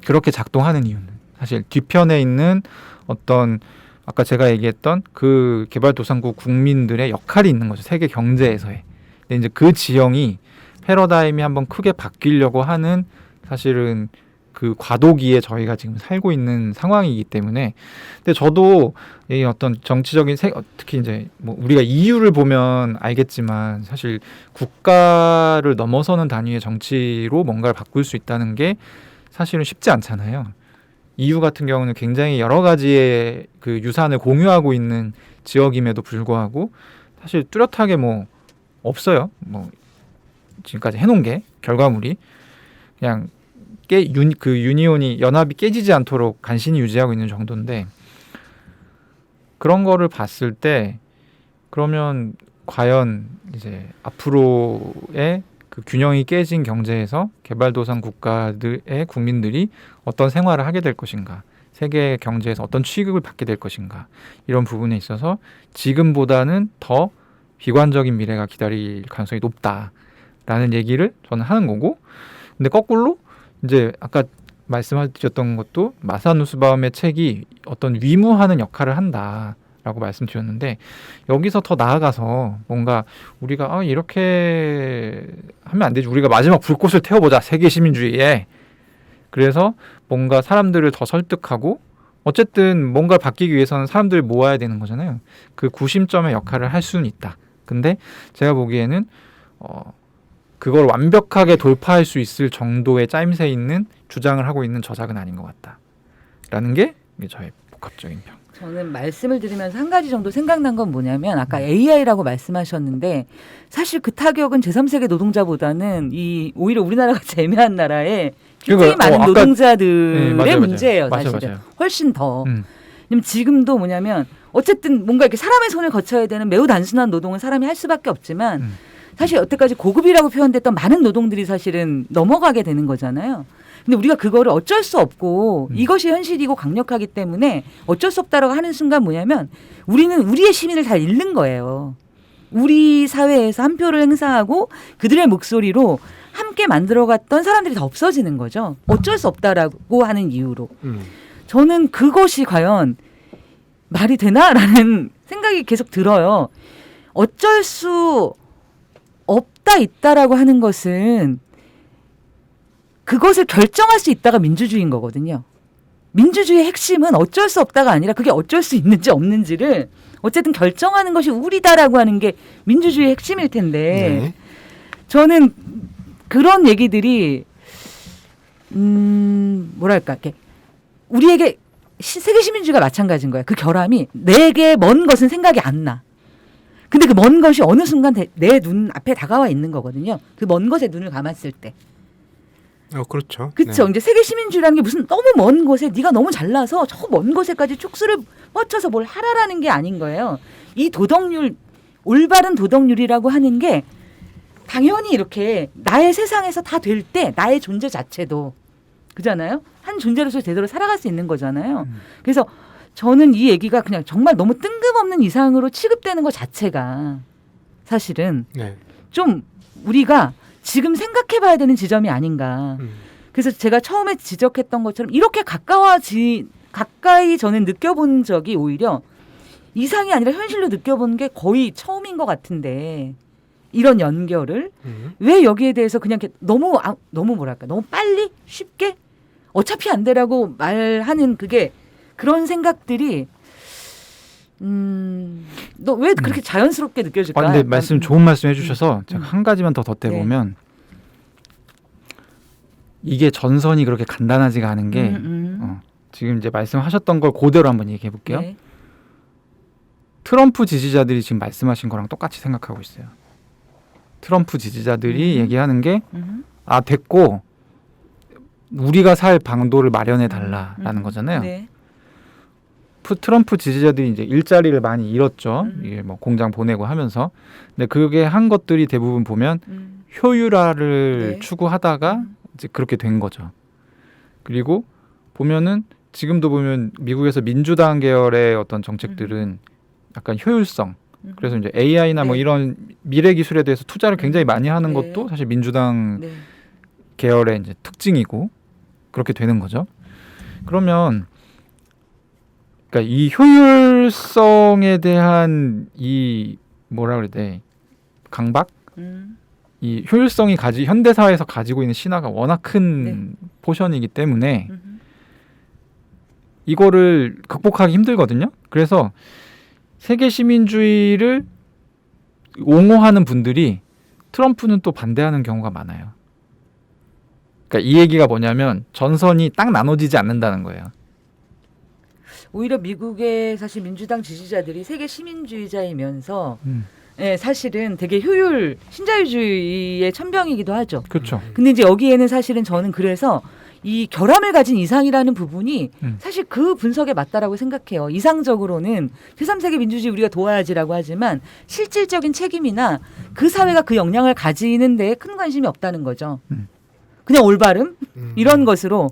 Speaker 3: 그렇게 작동하는 이유는 사실 뒤편에 있는 어떤 아까 제가 얘기했던 그 개발도상국 국민들의 역할이 있는 거죠. 세계 경제에서의. 근데 이제 그 지형이 패러다임이 한번 크게 바뀌려고 하는 사실은 그 과도기에 저희가 지금 살고 있는 상황이기 때문에 근데 저도 이 어떤 정치적인 특히 이제 뭐 우리가 EU를 보면 알겠지만 사실 국가를 넘어서는 단위의 정치로 뭔가를 바꿀 수 있다는 게 사실은 쉽지 않잖아요. EU 같은 경우는 굉장히 여러 가지의 그 유산을 공유하고 있는 지역임에도 불구하고 사실 뚜렷하게 뭐 없어요. 뭐 지금까지 해놓은 게 결과물이 그냥 그 유니온이 연합이 깨지지 않도록 간신히 유지하고 있는 정도인데 그런 거를 봤을 때 그러면 과연 이제 앞으로의 그 균형이 깨진 경제에서 개발도상 국가들의 국민들이 어떤 생활을 하게 될 것인가, 세계 경제에서 어떤 취급을 받게 될 것인가 이런 부분에 있어서 지금보다는 더 비관적인 미래가 기다릴 가능성이 높다라는 얘기를 저는 하는 거고 근데 거꾸로 이제 아까 말씀드렸던 것도 마사누스바움의 책이 어떤 위무하는 역할을 한다라고 말씀드렸는데 여기서 더 나아가서 뭔가 우리가 이렇게 하면 안 되지. 우리가 마지막 불꽃을 태워보자. 세계 시민주의에. 그래서 뭔가 사람들을 더 설득하고 어쨌든 뭔가 바뀌기 위해서는 사람들을 모아야 되는 거잖아요. 그 구심점의 역할을 할 수는 있다. 근데 제가 보기에는 그걸 완벽하게 돌파할 수 있을 정도의 짜임새 있는 주장을 하고 있는 저작은 아닌 것 같다라는 게 저의 복합적인 평.
Speaker 2: 저는 말씀을 들으면서 한 가지 정도 생각난 건 뭐냐면 아까 AI라고 말씀하셨는데 사실 그 타격은 제3세계 노동자보다는 오히려 우리나라가 애매한 나라에 굉장히
Speaker 3: 그러니까,
Speaker 2: 많은
Speaker 3: 아까-
Speaker 2: 노동자들의
Speaker 3: 네, 맞아요.
Speaker 2: 문제예요.
Speaker 3: 맞아요,
Speaker 2: 사실은
Speaker 3: 맞아요.
Speaker 2: 훨씬 더.
Speaker 3: 음.
Speaker 2: 왜냐면 지금도 뭐냐면 어쨌든 뭔가 이렇게 사람의 손을 거쳐야 되는 매우 단순한 노동은 사람이 할 수밖에 없지만 사실 여태까지 고급이라고 표현됐던 많은 노동들이 사실은 넘어가게 되는 거잖아요. 근데 우리가 그거를 어쩔 수 없고 이것이 현실이고 강력하기 때문에 어쩔 수 없다라고 하는 순간 뭐냐면 우리는 우리의 시민을 다 잃는 거예요. 우리 사회에서 한 표를 행사하고 그들의 목소리로 함께 만들어갔던 사람들이 다 없어지는 거죠. 어쩔 수 없다라고 하는 이유로. 저는 그것이 과연 말이 되나라는 생각이 계속 들어요. 어쩔 수 없다 있다라고 하는 것은 그것을 결정할 수 있다가 민주주의인 거거든요. 민주주의의 핵심은 어쩔 수 없다가 아니라 그게 어쩔 수 있는지 없는지를 어쨌든 결정하는 것이 우리다라고 하는 게 민주주의의 핵심일 텐데
Speaker 1: 네.
Speaker 2: 저는 그런 얘기들이 뭐랄까 이렇게 우리에게 세계 시민주의가 마찬가지인 거예요. 그 결함이 내게 먼 것은 생각이 안 나. 근데 그 먼 것이 어느 순간 내 눈 앞에 다가와 있는 거거든요. 그 먼 것에 눈을 감았을 때.
Speaker 1: 그렇죠.
Speaker 2: 그렇죠.
Speaker 1: 네.
Speaker 2: 이제 세계 시민주의라는 게 무슨 너무 먼 곳에 네가 너무 잘나서 저 먼 곳에까지 촉수를 뻗쳐서 뭘 하라라는 게 아닌 거예요. 이 도덕률 올바른 도덕률이라고 하는 게 당연히 이렇게 나의 세상에서 다 될 때 나의 존재 자체도 그잖아요. 한 존재로서 제대로 살아갈 수 있는 거잖아요. 그래서 저는 이 얘기가 그냥 정말 너무 뜬금없는 이상으로 취급되는 것 자체가 사실은
Speaker 1: 네.
Speaker 2: 좀 우리가 지금 생각해봐야 되는 지점이 아닌가. 그래서 제가 처음에 지적했던 것처럼 이렇게 가까이 저는 느껴본 적이 오히려 이상이 아니라 현실로 느껴보는 게 거의 처음인 것 같은데 이런 연결을 왜 여기에 대해서 그냥 이렇게 너무 뭐랄까 너무 빨리 쉽게 어차피 안 되라고 말하는 그게 그런 생각들이 너 왜 그렇게 자연스럽게 느껴질까?
Speaker 3: 근데 말씀 좋은 말씀 해주셔서 제가 한 가지만 더 덧대보면 이게 전선이 그렇게 간단하지가 않은 게 지금 이제 말씀하셨던 걸 그대로 한번 얘기해 볼게요.
Speaker 2: 네.
Speaker 3: 트럼프 지지자들이 지금 말씀하신 거랑 똑같이 생각하고 있어요. 트럼프 지지자들이 얘기하는 게 됐고 우리가 살 방도를 마련해 달라라는 거잖아요.
Speaker 2: 네.
Speaker 3: 트럼프 지지자들이 이제 일자리를 많이 잃었죠. 이게 뭐 공장 보내고 하면서. 근데 그게 한 것들이 대부분 보면 효율화를
Speaker 2: 네.
Speaker 3: 추구하다가 이제 그렇게 된 거죠. 그리고 보면은 지금도 보면 미국에서 민주당 계열의 어떤 정책들은 약간 효율성. 그래서 이제 AI나 뭐
Speaker 2: 네.
Speaker 3: 이런 미래 기술에 대해서 투자를 굉장히 많이 하는
Speaker 2: 네.
Speaker 3: 것도 사실 민주당
Speaker 2: 네.
Speaker 3: 계열의 이제 특징이고 그렇게 되는 거죠. 그러면 그러니까 이 효율성에 대한 이 뭐라 그래야 돼? 강박? 이 효율성이 현대 사회에서 가지고 있는 신화가 워낙 큰 포션이기 때문에 이거를 극복하기 힘들거든요. 그래서 세계 시민주의를 옹호하는 분들이 트럼프는 또 반대하는 경우가 많아요. 그러니까 이 얘기가 뭐냐면 전선이 딱 나눠지지 않는다는 거예요.
Speaker 2: 오히려 미국의 사실 민주당 지지자들이 세계 시민주의자이면서 사실은 되게 신자유주의의 천병이기도 하죠.
Speaker 3: 그렇죠.
Speaker 2: 근데 이제 여기에는 사실은 저는 그래서 이 결함을 가진 이상이라는 부분이 사실 그 분석에 맞다라고 생각해요. 이상적으로는 제3세계 민주주의 우리가 도와야지라고 하지만 실질적인 책임이나 그 사회가 그 역량을 가지는 데에 큰 관심이 없다는 거죠. 그냥 올바름 이런 것으로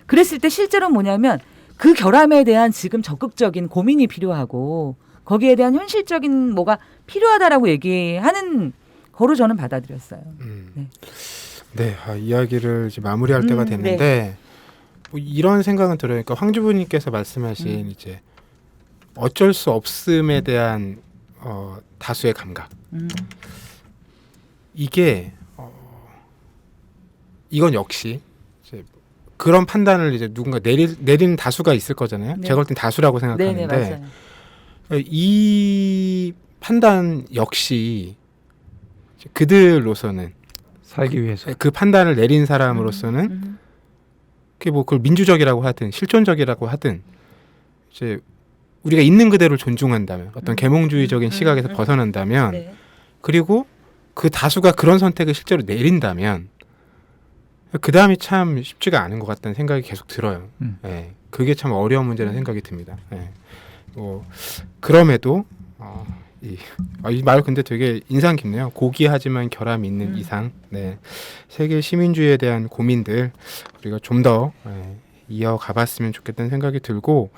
Speaker 2: 그랬을 때 실제로 뭐냐면 그 결함에 대한 지금 적극적인 고민이 필요하고 거기에 대한 현실적인 뭐가 필요하다라고 얘기하는 거로 저는 받아들였어요.
Speaker 1: 네, 이야기를 이제 마무리할 때가 됐는데 뭐 이런 생각은 들어요. 그러니까 황주부님께서 말씀하신 이제 어쩔 수 없음에 대한 다수의 감각. 이게 이건 역시 이제 그런 판단을 이제 누군가 내리는 다수가 있을 거잖아요.
Speaker 2: 네.
Speaker 1: 제가 볼 땐 다수라고
Speaker 2: 네네
Speaker 1: 생각하는데
Speaker 2: 맞아요.
Speaker 1: 이 판단 역시 그들로서는
Speaker 3: 살기 위해서.
Speaker 1: 그 판단을 내린 사람으로서는 그게 뭐 그걸 민주적이라고 하든 실존적이라고 하든 이제 우리가 있는 그대로 존중한다면 어떤 계몽주의적인 시각에서 벗어난다면
Speaker 2: 네.
Speaker 1: 그리고 그 다수가 그런 선택을 실제로 내린다면 그 다음이 참 쉽지가 않은 것 같다는 생각이 계속 들어요. 예, 그게 참 어려운 문제라는 생각이 듭니다. 예. 뭐 그럼에도 이 말 근데 되게 인상 깊네요. 고귀하지만 결함이 있는 이상. 네, 세계 시민주의에 대한 고민들 우리가 좀 더 이어가봤으면 좋겠다는 생각이 들고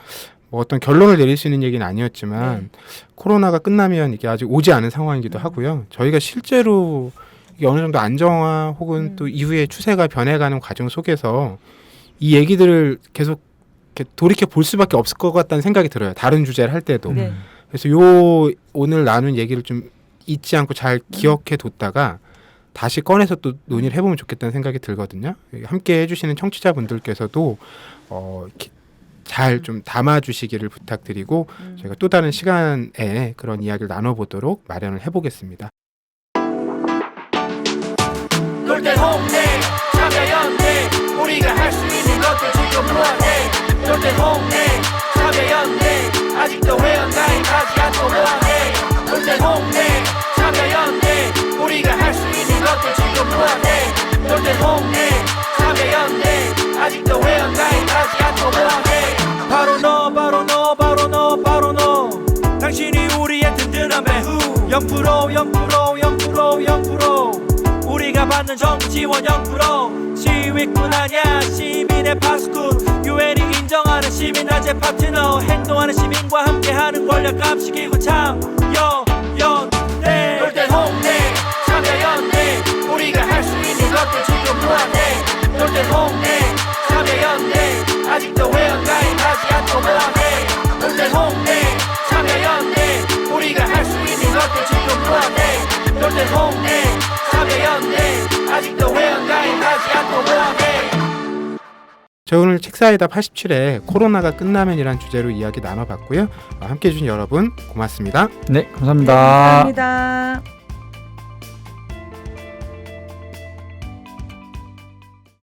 Speaker 1: 뭐 어떤 결론을 내릴 수 있는 얘기는 아니었지만 코로나가 끝나면 이게 아직 오지 않은 상황이기도 하고요. 저희가 실제로 이게 어느 정도 안정화 혹은 또 이후에 추세가 변해가는 과정 속에서 이 얘기들을 계속 이렇게 돌이켜 볼 수밖에 없을 것 같다는 생각이 들어요. 다른 주제를 할 때도.
Speaker 2: 네.
Speaker 1: 그래서 오늘 나눈 얘기를 좀 잊지 않고 잘 기억해 뒀다가 다시 꺼내서 또 논의를 해보면 좋겠다는 생각이 들거든요. 함께 해주시는 청취자분들께서도 잘 좀 담아주시기를 부탁드리고 저희가 또 다른 시간에 그런 이야기를 나눠보도록 마련을 해보겠습니다.
Speaker 4: 놀때 홍대 참여연대 우리가 할 수 있는 것들 지금 뭐하네 놀때 홍대 참여연대 아직도 회원가입하지 않고 뭐하네 놀때 홍대 참여연대 우리가 할 수 있는 것들 지금 뭐하네 놀때 홍대 참여연대 아직도 회원가입하지 않고 뭐하네 바로 너 바로 너 바로 너 바로 너 당신이 우리의 든든한 배후 0% 우리가 받는 정부 지원 0% 시위꾼 아냐 시민의 파수꾼 유엔이 인정하는 시민단체 파트너 행동하는 시민과 함께하는 권력 감시기구 참여연대 놀땐 홍대 참여연대 우리가 할 수 있는 것들 지금 뭐하네 놀땐 홍대 참여연대 아직도 회원가입하지 않고 뭐하네 놀땐 홍대 참여연대 우리가 할 수 있는 것들 지금 뭐하네 놀땐 홍대 참여연대 아직도 회원가입하지 않고 뭐하네.
Speaker 1: 저 오늘 책사이다 87회 코로나가 끝나면이란 주제로 이야기 나눠봤고요. 함께해 주신 여러분 고맙습니다.
Speaker 3: 네, 감사합니다.
Speaker 2: 감사합니다.